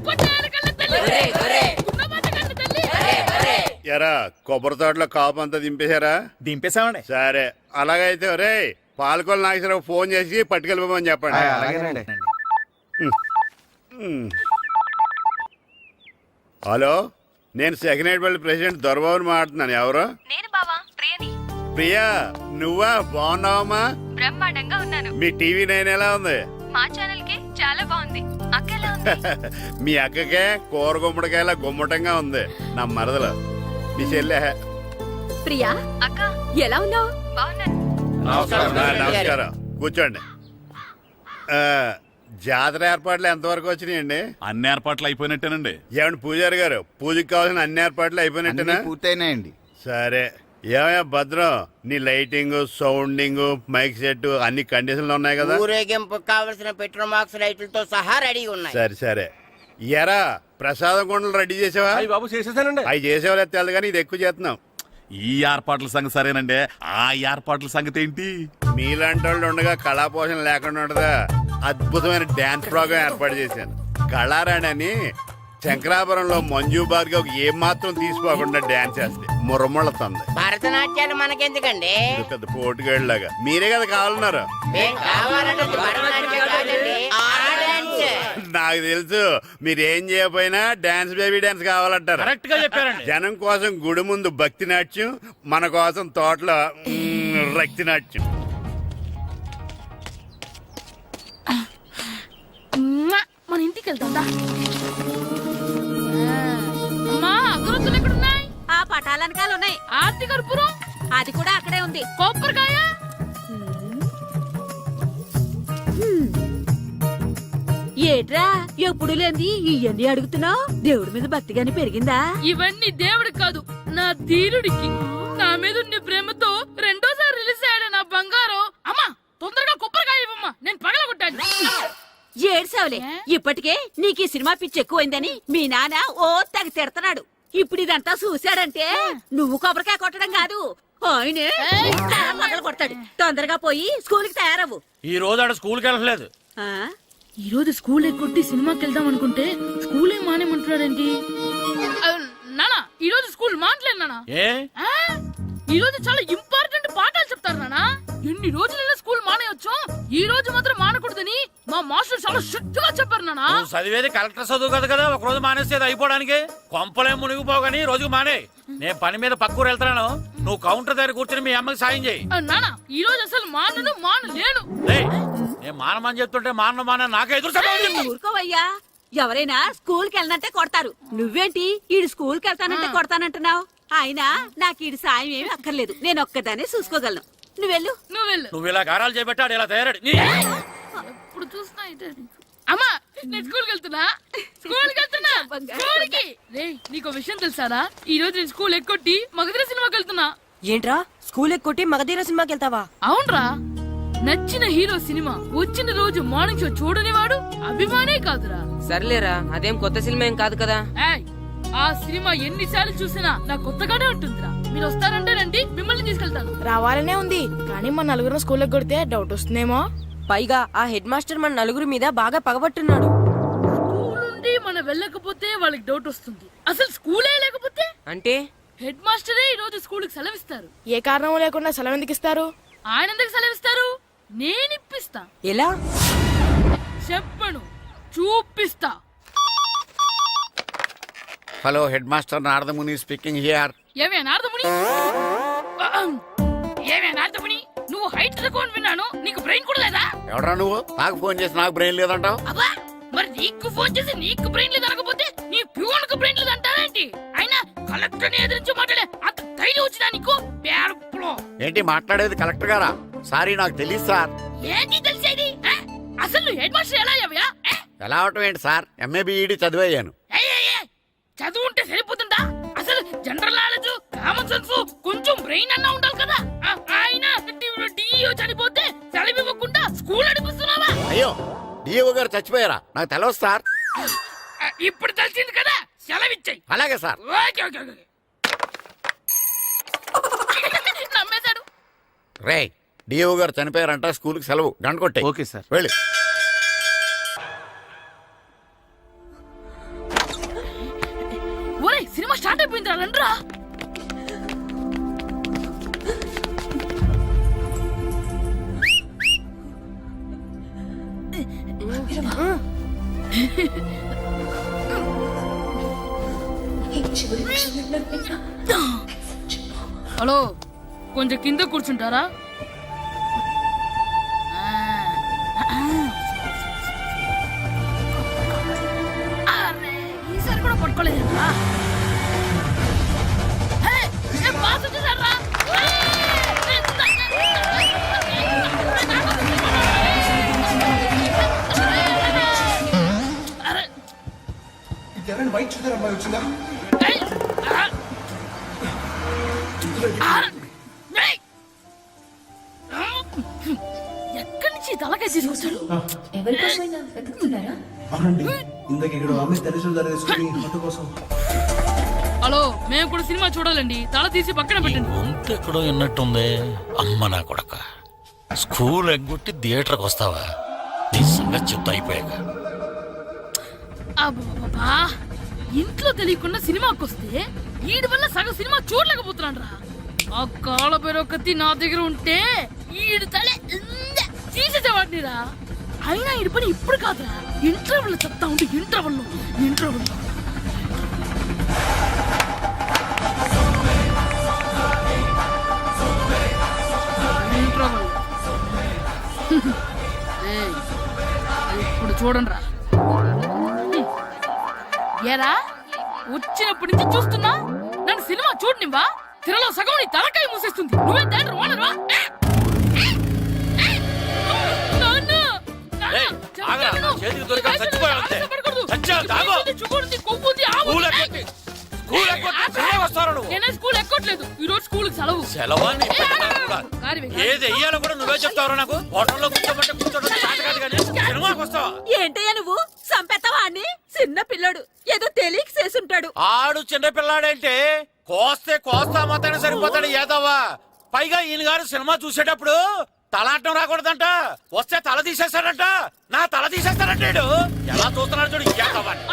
పొట్టేళ్ళ కళ్ళ తల్లి, గొర్రె, గొర్రె, దున్నపోతు కళ్ళ తల్లి. గొర్రె, గొర్రె. ఎరా కొబ్బరి తోటలో కాపు అంతా దింపేశారా? దింపేశామండి. సరే అలాగైతే రే పాలకొల నాగేశ్వరరావు ఫోన్ చేసి పట్టుకెళ్ళిపోమని చెప్పండి. హలో, నేను సెకండ్ హెడ్ పల్లి ప్రెసిడెంట్ దొరబాబుని మాట్లాడుతున్నాను. ఎవరు? నేను బావా ప్రియని. ప్రియా, నువ్వా? బాగున్నావమ్మా? బ్రహ్మాండంగా ఉన్నాను. మీ టీవీ 9 ఎలా ఉంది? మా ఛానల్ కి చాలా బాగుంది. అక్క ఎలా ఉంది? మీ అక్కకే కూర గుమ్మడికాయల గుమ్మటంగా ఉంది. నా మరదలు మీ చెల్లె. ప్రియా అక్క ఎలా ఉన్నావు? బాగున్నాను. నమస్కారం, కూర్చోండి. జాతర ఏర్పాట్లు ఎంతవరకు వచ్చినాయండి? అన్ని ఏర్పాట్లు అయిపోయినట్టేనండి. ఏమండి పూజారి గారు, పూజకి కావాల్సిన అన్ని ఏర్పాట్లు అయిపోయినట్టేనా? పూర్తయినాయండి. సరే. ఏమయ్యా భద్రం, నీ లైటింగ్, సౌండింగ్, మైక్ సెట్ అన్ని కండిషన్లు ఉన్నాయి కదా? ఊరేగింపు కావలసిన పెట్రోల్ మార్క్స్ లైట్లతో సహా రెడీ ఉన్నాయి. సరే సరే. ఎరా ప్రసాదం కొండలు రెడీ చేసావా? బాబు చేసేసానండి. అవి చేసేవాళ్ళు తెలదు కానీ ఇది ఎక్కువ చేస్తున్నాం. ఈ ఏర్పాట్ల సంగతి సరేనండి, ఆ ఏర్పాట్ల సంగతి ఏంటి? మీలాంటి వాళ్ళు ఉండగా కళాపోషణ లేకుండా ఉండదా? అద్భుతమైన డాన్స్ ప్రోగ్రామ్ ఏర్పాటు చేశాను. కళారాణి అని శంకరాపురంలో మంజు భార్గవ్ ఏం మాత్రం తీసుకోకుండా డాన్స్ చేస్తే మురముళ్ళతుంది. భరతనాట్యాలు మనకెందుకండి? ఇది పెద్ద పోటుగాళ్ళలాగా మీరే కదా కావాలన్నారు. మేం కావాలంటే భరతనాట్యం కాదండి, ఆ డాన్స్. నాకు తెలుసు మీరేం చేయకపోయినా డాన్స్ బేబీ డాన్స్ కావాలంటారు. కరెక్ట్ గా చెప్పారండి. జనం కోసం గుడి ముందు భక్తి నాట్యం, మన కోసం తోటలో రక్తి నాట్యం. మన ఇంటికి వెళ్తా. అమ్మా, అగరొత్తులు ఎక్కడున్నాయి? ఆ పటాలనకాలు ఉన్నాయి. ఆర్తి కర్పూరం అది కూడా అక్కడే ఉంది. కొబ్బరికాయ ఏట్రా ఎప్పుడు లేని ఇవన్నీ అడుగుతున్నావు? దేవుడి మీద భక్తిగాని పెరిగిందా? ఇవన్నీ దేవుడికి కాదు, నా ధీరుడికి. నా మీద ఉన్న ప్రేమతో రెండోసారి రిలీజ్ అయ్యాడు నా బంగారం. అమ్మా, తొందరగా కొబ్బరికాయ ఇవ్వమ్మా, నేను పగలగొట్టాను. ఏడ్సావులే, ఇప్పటికే నీకు ఈ సినిమా పిచ్చి ఎక్కువైందని మీ నాన్న ఓ తెగ తిడతాడు. ఇప్పుడు ఇదంతా చూశాడంటే నువ్వు కొబ్బరికాయ కొట్టడం కాదు, ఆయనే పగల కొడతాడు. తొందరగా పోయి స్కూల్ కి తయారవ్వు. ఈ రోజు ఆడ స్కూల్కి వెళ్ళలేదు. ఆ? ఈ రోజు స్కూల్ ఎక్కొట్టి సినిమాకి వెళ్దాం అనుకుంటే స్కూల్ ఏం మానేమంటున్నాడేంటి? నానా, ఈ రోజు స్కూల్ మానట్లేదు నానా. ఏ ఈ రోజు చాలా ఇంపార్టెంట్ పాఠాలు చెప్తారు నానా. ఎన్ని రోజులైనా స్కూల్ మానేయొచ్చు, ఈ రోజు మాత్రం మానకూడదని మా మాస్టర్ చాలా స్ట్రిక్ట్ గా చెప్పారు నానా. నువ్వు చదివేది కలెక్టర్ చదువు కదా కదా, ఒక రోజు మానేసేది అయిపోవడానికి. కొంపలేం మునిగిపోగాని రోజుకు మానే. నేను పని మీద పక్కూరు వెళ్తున్నాను, నువ్వు కౌంటర్ దగ్గర కూర్చొని మీ అమ్మకి సాయం చేయి. నానా, ఈ రోజు అసలు మానలేను. నేను మానమని చెప్తుంటే మాన నాకే ఎదురు. ఊరుకోవయ్యా, ఎవరైనా స్కూల్ కి వెళ్ళనంటే కొడతారు. నువ్వేంటి ఈడు స్కూల్ కి వెళ్తానంటే కొడతానంటున్నావు? అయినా నాకు ఈడు సాయం ఏమి అక్కర్లేదు, నేను ఒక్కదానే చూసుకోగలను. నువ్వెళ్ళు. నువ్వు ఇలా గారాలు చేపెట్టాడు ఇలా తయారాడు. ఇప్పుడు చూస్తున్నా ఇదే. అమ్మా, నేను స్కూల్కి వెళ్తున్నా. స్కూల్కి రేయ్, నీకు విషయం తెలుసారా? ఈ రోజు నేను స్కూల్ ఎక్కొట్టి మగధీర సినిమాకి వెళ్తున్నా. ఏంట్రా స్కూల్ ఎక్కొట్టి మగధీర సినిమాకి వెళ్తావా? అవునరా, నచ్చిన హీరో సినిమా వచ్చిన రోజు మార్నింగ్ షో చూడని వాడు అభిమానే కాదురా. సర్లేరా, అదేం కొత్త సినిమా ఏం కాదు కదా. ఆ సినిమా ఎన్నిసార్లు చూసినా నాకు కొత్తగానే ఉంటుందిరా. మీరు వస్తారంటే రండి, మిమ్మల్ని తీసుకెళ్తాను. రావాలనే ఉంది, కానీ మన నలుగురు స్కూల్కి కొడితే డౌట్ వస్తుందేమో. పైగా ఆ హెడ్ మాస్టర్ మన నలుగురి మీద బాగా పగబట్టున్నాడు. స్కూల్ నుండి మనం వెళ్ళకపోతే వాళ్ళకి డౌట్ వస్తుంది. అసలు స్కూలే లేకపోతే అంటే హెడ్ మాస్టరే ఈ రోజు స్కూల్ కి సెలవిస్తారు. ఏ కారణం లేకుండా సెలవు ఎందుకు ఇస్తారు? ఆయన ఎందుకు సెలవిస్తారు? నేను ఇప్పిస్తా. ఎలా చెప్పను. చూపిస్తా. Hello head master Naradamuni speaking here. ఏమే నారదముని, ఏమే నారదముని, నువ్వు హైట్ తక్కువ విన్నాను, నీకు బ్రెయిన్ కూడా లేదా? ఎవడా నువ్వు? నాకు ఫోన్ చేసి నాకు బ్రెయిన్ లేదంటావు? అబ్బా, మరి నీకు ఫోన్ చేసి నీకు బ్రెయిన్ లేదనకపోతే నీ ప్యూన్కు బ్రెయిన్ లేదంటారేంటి? అయినా కలెక్టర్ ఎదిరించి మాట్లాడే అంత ధైర్యం వచ్చినా నీకు? పేరులో ఏంటి మాట్లాడేది? కలెక్టర్ గారా? సారీ, నాకు తెలియదు సార్. ఏంటి తెలిసేది? అసలు నువ్వు హెడ్ మాస్టర్ ఎలా అయ్యావ్యా? ఎలా అవటం ఏంటి సార్? MA B Ed చదివయ్యాను. చదువు ఉంటే సరిపోతుందా? అసలు జనరల్ నాలెడ్జ్, కామన్ సెన్స్, కొంచెం బ్రెయిన్ అన్నా ఉండాలి కదా. ఆయన డిఇఓ చనిపోతే సెలవు ఇవ్వకుండా స్కూల్ నడిపిస్తున్నావా? అయ్యో, డిఓ గారు చచ్చిపోయారా? నాకు తెలియదు సార్. ఇప్పుడు తెలిసింది కదా, సెలవిచ్చాయి. అలాగే సార్. నమ్మేశాడు. రే, డిఓ గారు చనిపోయారంట, స్కూల్కి సెలవు. గంట కొట్టే. Okay sir. వెళ్ళి. ఒరేయ్, సినిమా స్టార్ట్ అయిపోయిందిరా, రండ్రా. హలో, కొంచెం కింద కూర్చుంటారా? అరే, ఈసారి కూడా పట్టుకోలేదురా. బాస్ వచ్చేసారా? ఎక్కడి నుంచి తలకాయ తీసుకొచ్చాడు? హలో, మేము కూడా సినిమా చూడాలండి. తల తీసి పక్కన పెట్టండి. ఎక్కడో విన్నట్టుంది. అమ్మ నా కొడక, స్కూల్ ఎగ్గొట్టి థియేటర్కి వస్తావా? నీ సంగతి చెప్తా అయిపోయాక. అబ్బా, ఇంట్లో తెలియకుండా సినిమాకి వస్తే వీడి వల్ల సగం సినిమా చూడలేకపోతున్నాను రా. ఆ కాళ్ళ పేరొకతి నా దగ్గర ఉంటే ఈడు తలే తీసేసేవాడిని రా. అయినా ఈడి పని ఇప్పుడు కాదురా, ఇంటర్వెల్ చెప్తా ఉంటే ఇంటర్వెల్ ఇప్పుడు చూడండి రా. ఏరా, వచ్చినప్పటి నుంచి చూస్తున్నా, నన్ను సినిమా చూడనివ్వా? తిరలో సగం నీ తలకాయ మూసేస్తుంది. నువ్వే థియేటర్ ఓనర్వా? నేనే స్కూల్ ఎక్కట్లేదు. ఈ రోజు స్కూల్ సెలవు. ఏది వెయ్యాలో కూడా నువ్వే చెప్తావు. నాకు హోటల్లో కూర్చోబట్టే ఏంటయ్యా నువ్వు? సంపెత్తవా అని? చిన్న పిల్లడు ఏదో తెలియక చేసుంటాడు. ఆడు చిన్న పిల్లాడంటే కోస్తే కోస్తా మాత్రమే సరిపోతాడు ఏదవ్వా. పైగా ఈయన గారు సినిమా చూసేటప్పుడు తలాటం రాకూడదంట, వస్తే తల తీసేస్తాడంట. నా తల తీసేస్తాడంటాడు. ఎలా చూస్తున్నాడు చూడు.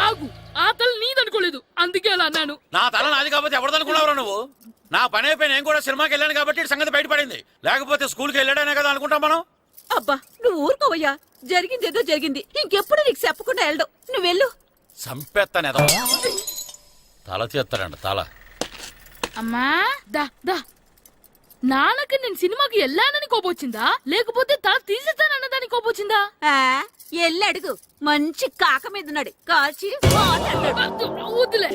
ఆగు, ఆ తల నీదనుకోలేదు, అందుకే అలా అన్నాను. నా తల నాది కాబట్టి ఎవరిదనుకున్నావురా నువ్వు? నా పని అయిపోయి నేను కూడా సినిమాకి వెళ్ళాను కాబట్టి సంగతి బయటపడింది. లేకపోతే స్కూల్కి వెళ్ళాడనే కదా అనుకుంటాం మనం. అబ్బా, నువ్వు ఊరుకోవయ్యా. జరిగిందేదో జరిగింది. ఇంకెప్పుడు నీకు చెప్పకుండా వెళ్ళడు. నువ్వు వెళ్ళు. సంపెత్తనేదో తల తీస్తాడంట. తల అమ్మా, దా దా. నాన్నకి నేను సినిమాకి వెళ్ళానని కోపొచ్చిందా, లేకపోతే తల తీసేస్తానన్నదాని కోపొచ్చిందా? ఎల్లి అడుగు. మంచి కాక మీద ఉన్నాడు. కాల్చి వద్దులే.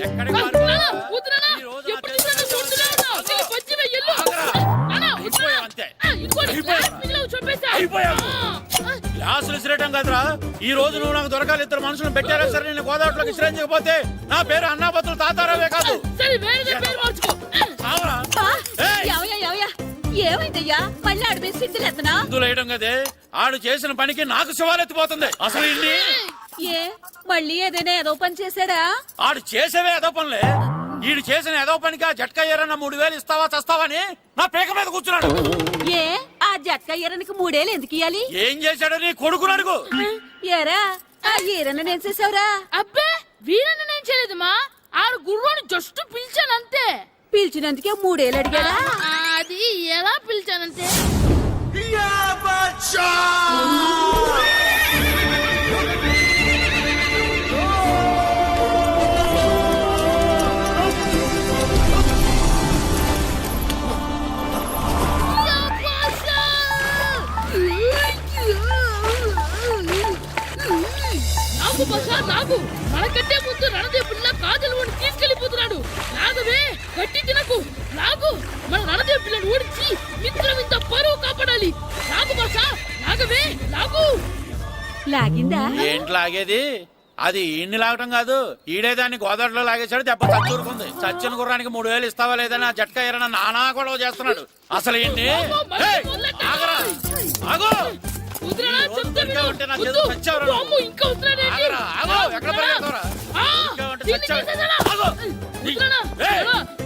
గ్లాసులు విసిరేయటం కదరా. ఈ రోజు నువ్వు నాకు దొరకాలి. ఇద్దరు మనుషులు పెట్టారా సరే, నేను గోదావరిలోకి విసిరించకపోతే నా పేరు అన్నాపత్రులు తాతారావే కాదు. ఏమైందయ్యా? మళ్ళీ ఆడిపై సిద్ధులేతనా? సిద్ధులేయడం కదే, ఆడు చేసిన పనికి నాకు శివాలెత్తిపోతుంది. అసలు ఇన్ని ఏ మళ్ళీ ఏదైనా ఏదో పని చేశాడా? ఆడు చేసేవే ఏదో పనులే. ఈడు చేసిన ఏదో పనికి ఆ జట్కా ఏరన్న 3000 ఇస్తావా చస్తావని నా పేక మీద కూర్చున్నాడు. ఏ ఆ జట్కా ఈరనికి 3000 ఎందుకు ఇయ్యాలి? ఏం చేశాడో నీ కొడుకుని అడుగు. ఏరా, ఆ ఈరన్న నేను చేసావురా? అబ్బే, వీరన్న నేను చేయలేదమ్మా. ఆడు గుర్రాన్ని జస్ట్ పిలిచానంతే. పిలిచినందుకే 3000 అడిగాడా? అది ఎలా పిలిచానంటే లాగు బసా లాగు. మనకంటే ముందు రణదేవుడిలా కాజల్ ఓడి తీసుకెళ్లిపోతున్నాడు. లాగవే, గట్టి తినకు. లాగు, మన రణదేవ్ పిల్లని ఓడించి మిత్రం ఇంత పరువు కాపాడాలి. లాగు బసా, లాగవే, లాగు. లాగిందా? ఏంటి లాగేది? అది ఈయన్ని లాగటం కాదు, ఈడే దాన్ని గోదావరిలో లాగేశాడు. దెబ్బ చచ్చూరుకుంది. చచ్చిన గుర్రానికి 3000 ఇస్తావా లేదని ఆ జట్కా ఎరన నానా గొడవ చేస్తున్నాడు. అసలు ఏంటి? వదలరా, చెప్తే విను. వద్దు. అమ్మో, ఇంకా వదలరేంటి? వదలరా,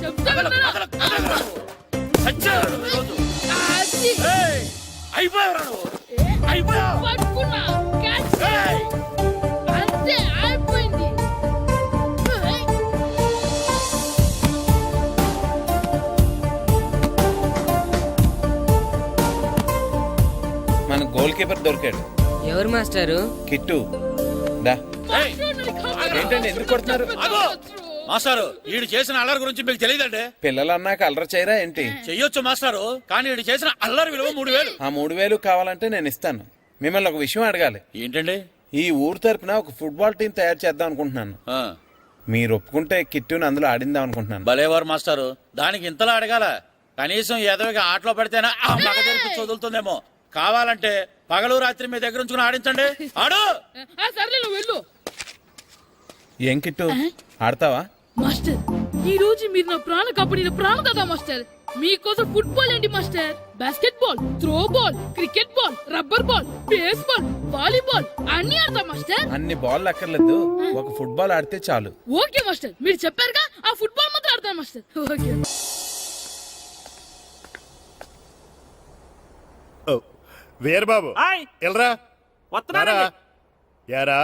చెప్తే వినరా? పట్టుకున్నా, క్యాచ్. అంతే, అయిపోయింది. మన గోల్ కీపర్ దొరికాడు. ఎవరు మాస్టారు? కిట్టు దా. ఏంటండి ఎందుకు కొడుతున్నారు? మాస్టారు, ఈడు చేసిన అల్లరి గురించి మీకు తెలియదండి. పిల్లలు అన్నాక అల్లరి చేయరా ఏంటి? చెయ్యొచ్చు మాస్టారు, కానీ ఈడు చేసిన అల్లరి విలువ 3000. ఆ 3000 కావాలంటే నేను ఇస్తాను. మిమ్మల్ని ఒక విషయం అడగాలి. ఏంటండి? ఈ ఊరు తరపున ఒక ఫుట్బాల్ టీం తయారు చేద్దాం అనుకుంటున్నాను. మీరు ఒప్పుకుంటే కిట్టుని అందులో ఆడిందాం అనుకుంటున్నాను. భలేవారు మాస్టారు, దానికి ఇంతలా అడగాల? కనీసం ఎదవిగా ఆటలో పడితేనే ఆ మగ తెరిపి వదులుతుందేమో. కావాలంటే పగలు రాత్రి మీ దగ్గర ఉంచుకుని ఆడించండి. ఆడు. సర్లే, నువ్వు వెళ్ళు. ఏం కిట్టు, ఆడతావా? మాస్టర్, ఈ రోజు మీరు నా ప్రాణ కాపాడిన ప్రాణం కదా మాస్టర్. మీకోసం ఫుట్బాల్ ఏంటి master? Basket ball, throw ball, cricket ball, rubber ball, base ball, volleyball అన్ని ఆడతా మాస్టర్. అన్ని బాల్ అక్కర్లేదు, ఒక ఫుట్బాల్ ఆడితే చాలు. ఓకే మాస్టర్, మీరు చెప్పారుగా, ఆ ఫుట్బాల్ మాత్రం ఆడతాను మాస్టర్. ఓకే. వీరబాబు, ఎల్రా. యారా,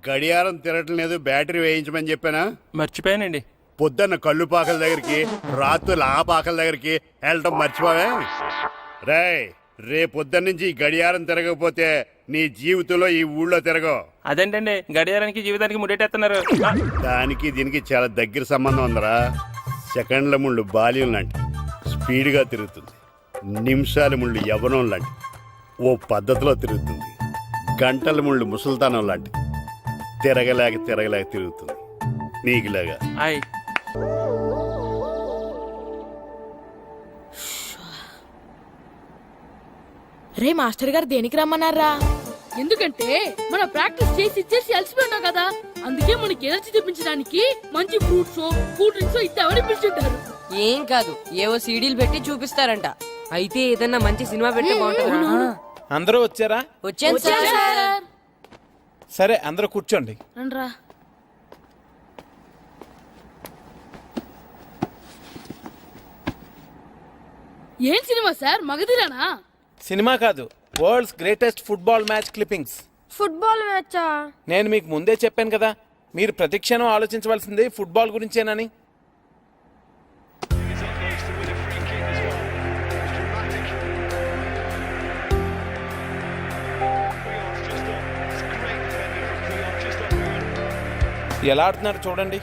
గడియారం తిరగట్లేదు, బ్యాటరీ వేయించమని చెప్పానా? మర్చిపోయానండి. పొద్దున్న కళ్ళు పాకల దగ్గరికి, రాత్రులు ఆ పాకల దగ్గరికి వెళ్ళటం మర్చిపోవే? రేపొద్దున్న నుంచి ఈ గడియారం తిరగకపోతే నీ జీవితంలో ఈ ఊళ్ళో తిరగవు. అదేంటండి, గడియారానికి జీవితానికి ముడేటేస్తున్నారు. దానికి దీనికి చాలా దగ్గర సంబంధం ఉందరా. సెకండ్ల ముళ్ళు బాల్యం లాంటి స్పీడ్గా తిరుగుతుంది. నిమిషాల ముళ్ళు యవ్వనం లాంటి ఓ పద్ధతిలో తిరుగుతుంది. గంటల ముళ్ళు ముసల్తానం లాంటి తిరగలేక తిరుగుతుంది. నీకులాగా. రే మాస్టర్ గారు దేనికి రమ్మన్నారా? ఎందుకంటే మనం ప్రాక్టీస్ చేసి అలసిపోయినాం కదా, అందుకే మనకి ఎనర్జీ తెప్పించడానికి మంచి ఫ్రూట్స్, కూల్ డ్రింక్స్ ఇద్దామని పిలుచుంటారు. ఏం కాదు, ఏవో సీడీలు పెట్టి చూపిస్తారంట. అయితే ఏదన్నా మంచి సినిమా పెడితే బాగుంటుంది. అందరూ వచ్చారా? వచ్చాను సార్. సరే, అందరూ కూర్చోండి. రండ్రా. ఏం సినిమా సార్? మగధిరానా? సినిమా కాదు, world's greatest football match clippings. Football మ్యాచా? నేను మీకు ముందే చెప్పాను కదా, మీరు ప్రతిక్షణం ఆలోచించవలసింది ఫుట్బాల్ గురించేనని. ఎలా ఆడుతున్నారు చూడండి.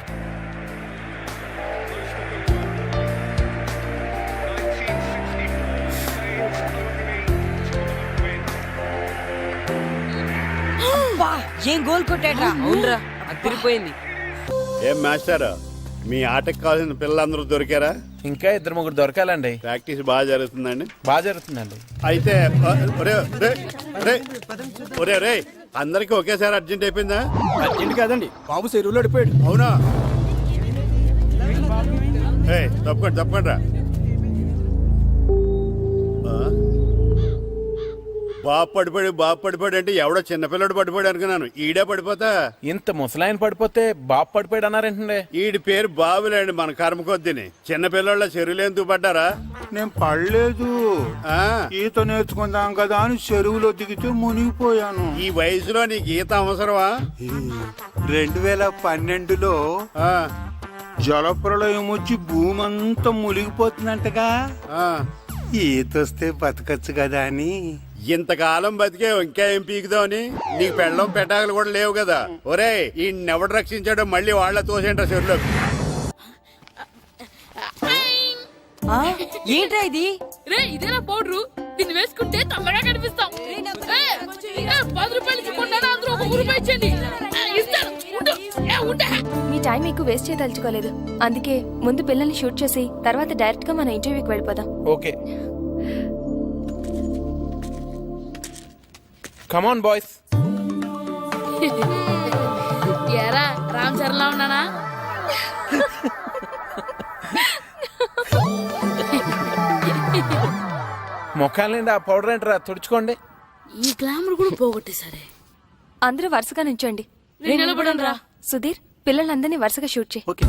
ఏం గోల్ కొట్టాడ్రా? అవునరా, అదిరిపోయింది. ఏం మాస్టర్, మీ ఆటకు కావాల్సిన పిల్లలందరూ దొరికారా? ఇంకా 2-3 దొరకాలండి. ప్రాక్టీస్ బాగా జరుగుతుందండి? బాగా జరుగుతుందండి. అయితే ఒరే అందరికి ఒకేసారి అర్జెంట్ అయిపోయిందా? అర్జెంట్ కాదండి, బాబు చెరువులో పడిపోయాడు. అవునా? తప్పకుండా రా. బాబు పడిపోయాడు అంటే ఎవడో చిన్నపిల్లడు పడిపోయాడు అనుకున్నాను. ఈడే పడిపోతా. ఇంత ముసలాయన పడిపోతే బాబు పడిపోయాడు అన్నారేంటండి? ఈడి పేరు బాబులేండి, మన కర్మ కొద్దిని. చిన్నపిల్లల చెరువులు ఎందుకు పడ్డారా? నేను పడలేదు, ఈత నేర్చుకుందాం కదా అని చెరువులో దిగితే మునిగిపోయాను. ఈ వయసులో నీకు ఈత అవసరమా? 2012లో జలప్రలయం వచ్చి భూమి అంతా మునిగిపోతుందంటగా. ఈతొస్తే బతకచ్చు కదా అని. ఇంతకాలం బతికే ఇంకా ఏం పీకుదామని? నీకు పెళ్ళం పెట్టాకలు కూడా లేవు కదా. ఒరే, ఈ ఎవడు రక్షించాడో మళ్ళీ వాళ్ళ తోసేంట చెరువులో. ఏంట్రా ఇది? రే, ఇదేనా పౌడరు? దీన్ని వేసుకుంటే తమ్మగా కనిపిస్తాం. 10 రూపాయలకి కొన్నాను, అందరూ 1 రూపాయి ఇచ్చండి. టైం ఎక్కువ వేస్ట్ చేయదలుచుకోలేదు. అందుకే ముందు పిల్లల్ని షూట్ చేసి తర్వాత డైరెక్ట్ గా మన ఇంటర్వ్యూకి వెళ్ళిపోదాం. Okay, come on boys. ఎరా రామ్ చరణ్లా ఉన్నానా? మొఖాల నుండి ఆ పౌడర్ ఏంటరా, తుడుచుకోండి. ఈ గ్లామర్ కూడా పోగొట్టేసరే. అందరూ వరుసగా నించోండి. నిలబడండి రా. సుధీర్, పిల్లలందరినీ వరుసగా షూట్ చేయి. ఓకే.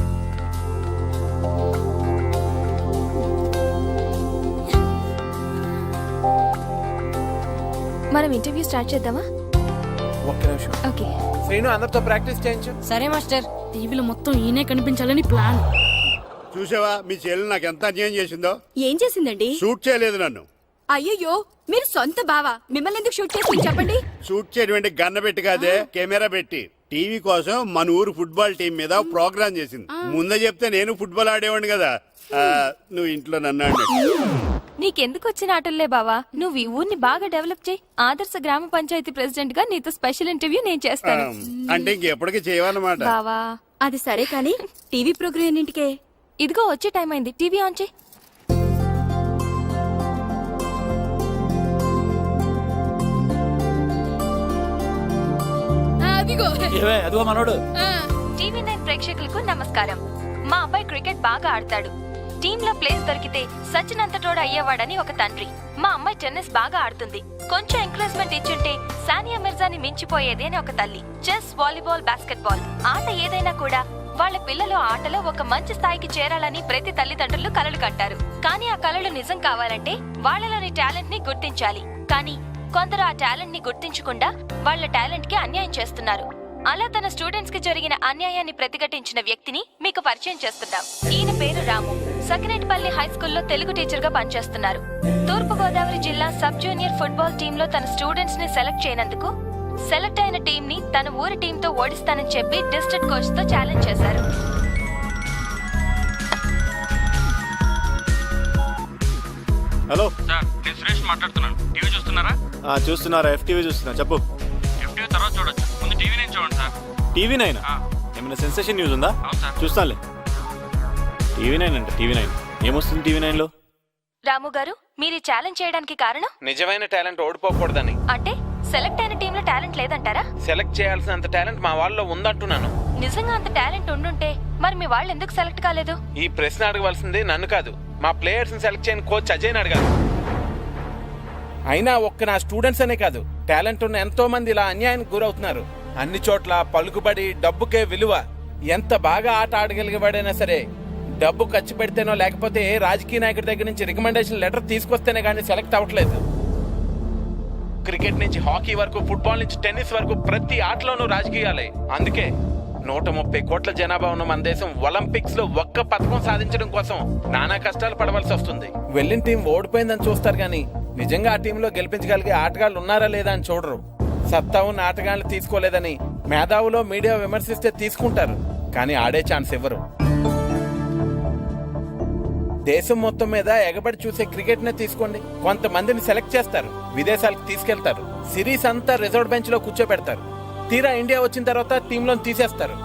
మనం ఇంటర్వ్యూ స్టార్ట్ చేద్దామా? ఒక్క నిమిషం. ఓకే. శ్రీను, అందరితో ప్రాక్టీస్ చేయించు. సరే మాస్టర్. టీవీలో మొత్తం ఈయనే కనిపించాలని ప్లాన్. చూసావా మీ చెల్లి నాకు ఎంత అన్యాయం చేసిందో? ఏం చేసిందండి? షూట్ చేయలేదు నన్ను. అయ్యయ్యో, మీరు సొంత బావా, మిమ్మల్ని ఎందుకు షూట్ చేసి చెప్పండి. షూట్ చేయడం గన్న పెట్టి కాదే, కెమెరా పెట్టి. టీవీ కోసం మన ఊరు ఫుట్బాల్ టీం మీద ప్రోగ్రామ్ చేసింది. ముందే చెప్తే నేను ఫుట్బాల్ ఆడేవాడిని కదా. నువ్వు ఇంట్లో నన్ను ఆడినట్టు. నీకెందుకు వచ్చిన ఆటల్లే బావా, నువ్వు ఈ ఊరిని బాగా డెవలప్ చేయి. ఆదర్శ గ్రామ పంచాయతీ ప్రెసిడెంట్ గా నీతో స్పెషల్ ఇంటర్వ్యూ నేను చేస్తాను. అంటే ఇంకెప్పటికీ చేయవన్నమాట. బావా, అది సరే కానీ టీవీ ప్రోగ్రామ్ ఎన్నింటికే? ఇదిగో వచ్చే టైం అయింది, టీవీ ఆన్ చేయి. అదిగో అదిగో మనోడు. టీవీ9 ప్రేక్షకులకు నమస్కారం. మా అబ్బాయి క్రికెట్ బాగా ఆడతాడు. టీంలో ప్లేస్ దొరికితే సచిన్ అంతటోడు అయ్యేవాడని ఒక తండ్రి. మా అమ్మాయి టెన్నిస్ బాగా ఆడుతుంది. కొంచెం ఎంకరేజ్మెంట్ ఇచ్చుంటే సానియా మిర్జాని మించిపోయేది అని ఒక తల్లి. చెస్, వాలీబాల్, బాస్కెట్బాల్ ఆట ఏదైనా కూడా వాళ్ళ పిల్లలు ఆటలో ఒక మంచి స్థాయికి చేరాలని ప్రతి తల్లిదండ్రులు కలలు కంటారు. కానీ ఆ కలలు నిజం కావాలంటే వాళ్ళలోని టాలెంట్ ని గుర్తించాలి. కానీ కొందరు ఆ టాలెంట్ ని గుర్తించకుండా వాళ్ళ టాలెంట్ కి అన్యాయం చేస్తున్నారు. అలా తన స్టూడెంట్స్ కి జరిగిన అన్యాయాన్ని ప్రతిఘటించిన వ్యక్తిని మీకు పరిచయం చేస్తున్నాం. ఈయన పేరు రాము. సకినేటిపల్లి హై స్కూల్లో తెలుగు టీచర్ గా పనిచేస్తున్నారు. తూర్పు గోదావరి జిల్లా సబ్ జూనియర్ ఫుట్బాల్ టీమ్ లో తన స్టూడెంట్స్ ని సెలెక్ట్ చేయనందుకు సెలెక్ట్ అయిన టీం ని తన ఊరి టీం తో ఓడిస్తానని చెప్పి డిస్ట్రిక్ట్ కోచ్ తో ఛాలెంజ్ చేశారు. హలో సార్, నేను సురేష్ మాట్లాడుతున్నాను. టీవీ చూస్తున్నారా? చూస్తున్నారా? FTV చూస్తున్నా. చెప్పు. టీవీ తర్వాత చూడొచ్చు, ముందు టీవీ నేను చూడండి సార్. TV9 ఏమైనా సెన్సేషన్ న్యూస్ ఉందా? అవును సార్. చూస్తానులే. TV9 అంటే TV9 ఏమొస్తుంది TV9 లో? రాము గారు, మీరు ఛాలెంజ్ చేయడానికి కారణం? నిజమైన టాలెంట్ ఓడిపోకూడదని. అంటే సెలెక్ట్ అయిన టీంలో టాలెంట్ లేదంటారా? సెలెక్ట్ చేయాల్సినంత టాలెంట్ మా వాళ్ళలో ఉందంటున్నాను. నిజంగా అంత టాలెంట్ ఉండుంటే మరి మీ వాళ్ళు ఎందుకు సెలెక్ట్ కాలేదు? ఈ ప్రశ్న అడగవలసింది నన్ను కాదు, మా ప్లేయర్స్ ని సెలెక్ట్ చేయని కోచ్ అజయ్ని అడగాలి. అయినా ఒక్క నా స్టూడెంట్స్ అనే కాదు, టాలెంట్ ఉన్న ఎంతో మంది ఇలా అన్యాయానికి గురవుతున్నారు. అన్ని చోట్ల పలుకుబడి, డబ్బుకే విలువ. ఎంత బాగా ఆట ఆడగలిగేవాడైనా సరే డబ్బు ఖర్చు పెడితేనో లేకపోతే రాజకీయ నాయకుడి దగ్గర నుంచి రికమెండేషన్ లెటర్ తీసుకొస్తేనే కానీ సెలెక్ట్ అవ్వట్లేదు. క్రికెట్ నుంచి హాకీ వరకు, ఫుట్బాల్ నుంచి టెన్నిస్ వరకు ప్రతి ఆటలోనూ రాజకీయాలే. అందుకే 130 కోట్ల జనాభా ఉన్న మన దేశం ఒలింపిక్స్ లో ఒక్క పథకం సాధించడం కోసం నానా కష్టాలు పడవలసి వస్తుంది. వెళ్ళిన టీం ఓడిపోయిందని చూస్తారు గానీ నిజంగా ఆ టీంలో గెలిపించగలిగే ఆటగాళ్ళు ఉన్నారా లేదా అని చూడరు. సత్తా ఉన్న ఆటగాళ్ళు తీసుకోలేదని మేధావులో మీడియా విమర్శిస్తే తీసుకుంటారు, కానీ ఆడే ఛాన్స్ ఇవ్వరు. దేశం మొత్తం మీద ఎగబడి చూసే క్రికెట్ నే తీసుకోండి. కొంతమందిని సెలెక్ట్ చేస్తారు, విదేశాలకు తీసుకెళ్తారు, సిరీస్ అంతా రిజర్వ్ బెంచ్ లో కూర్చోబెడతారు. తీరా ఇండియా వచ్చిన తర్వాత టీంలో తీసేస్తారు.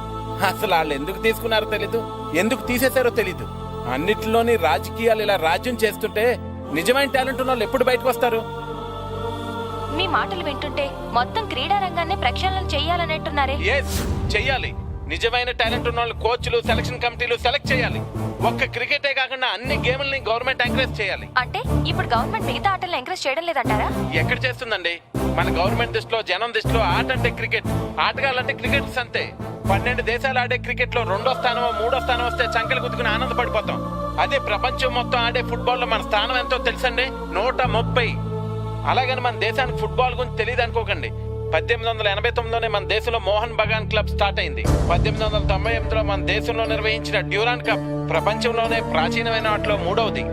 అసలు వాళ్ళు ఎందుకు తీసుకున్నారో తెలీదు, ఎందుకు తీసేశారో తెలీదు. అన్నిటిలోని రాజకీయాలు ఇలా రాజ్యం చేస్తుంటే నిజమైన టాలెంట్ ఉన్న వాళ్ళు ఎప్పుడు బయటకు వస్తారు? మీ మాటలు వింటుంటే మొత్తం క్రీడా రంగాన్ని ప్రక్షాళన చెయ్యాలనంటున్నారే? చెయ్యాలి. నిజమైన టాలెంట్ ఉన్న వాళ్ళు కోచ్లు, సెలక్షన్ కమిటీలు సెలెక్ట్ చేయాలి. ఒక్క క్రికెటే కాకుండా అన్ని గేమ్లని గవర్నమెంట్ ఎంకరేజ్ చేయాలి. అంటే ఇప్పుడు గవర్నమెంట్ మిగతా ఆటలను ఎంకరేజ్ చేయడం లేదంటారా? ఎక్కడ చేస్తుందండి? మన గవర్నమెంట్ దృష్టిలో, జనం దృష్టిలో ఆట అంటే క్రికెట్, ఆటగాళ్ళంటే క్రికెటర్స్ అంతే. 12 దేశాలు ఆడే క్రికెట్ లో 2వ స్థానమో 3వ స్థానం వస్తే చంకలు గుద్దుకుని ఆనందపడిపోతాం. అదే ప్రపంచం మొత్తం ఆడే ఫుట్బాల్ లో మన స్థానం ఎంతో తెలుసండి, 130. అలాగని మన దేశానికి ఫుట్బాల్ గురించి తెలియదు అనుకోకండి. 1889లోనే మన దేశంలో మోహన్ బగాన్ క్లబ్ స్టార్ట్ అయింది. 1898లో మన దేశంలో నిర్వహించిన డ్యూరాండ్ కప్ ప్రపంచంలోనే ప్రాచీనమైన వాటిలో 3వది.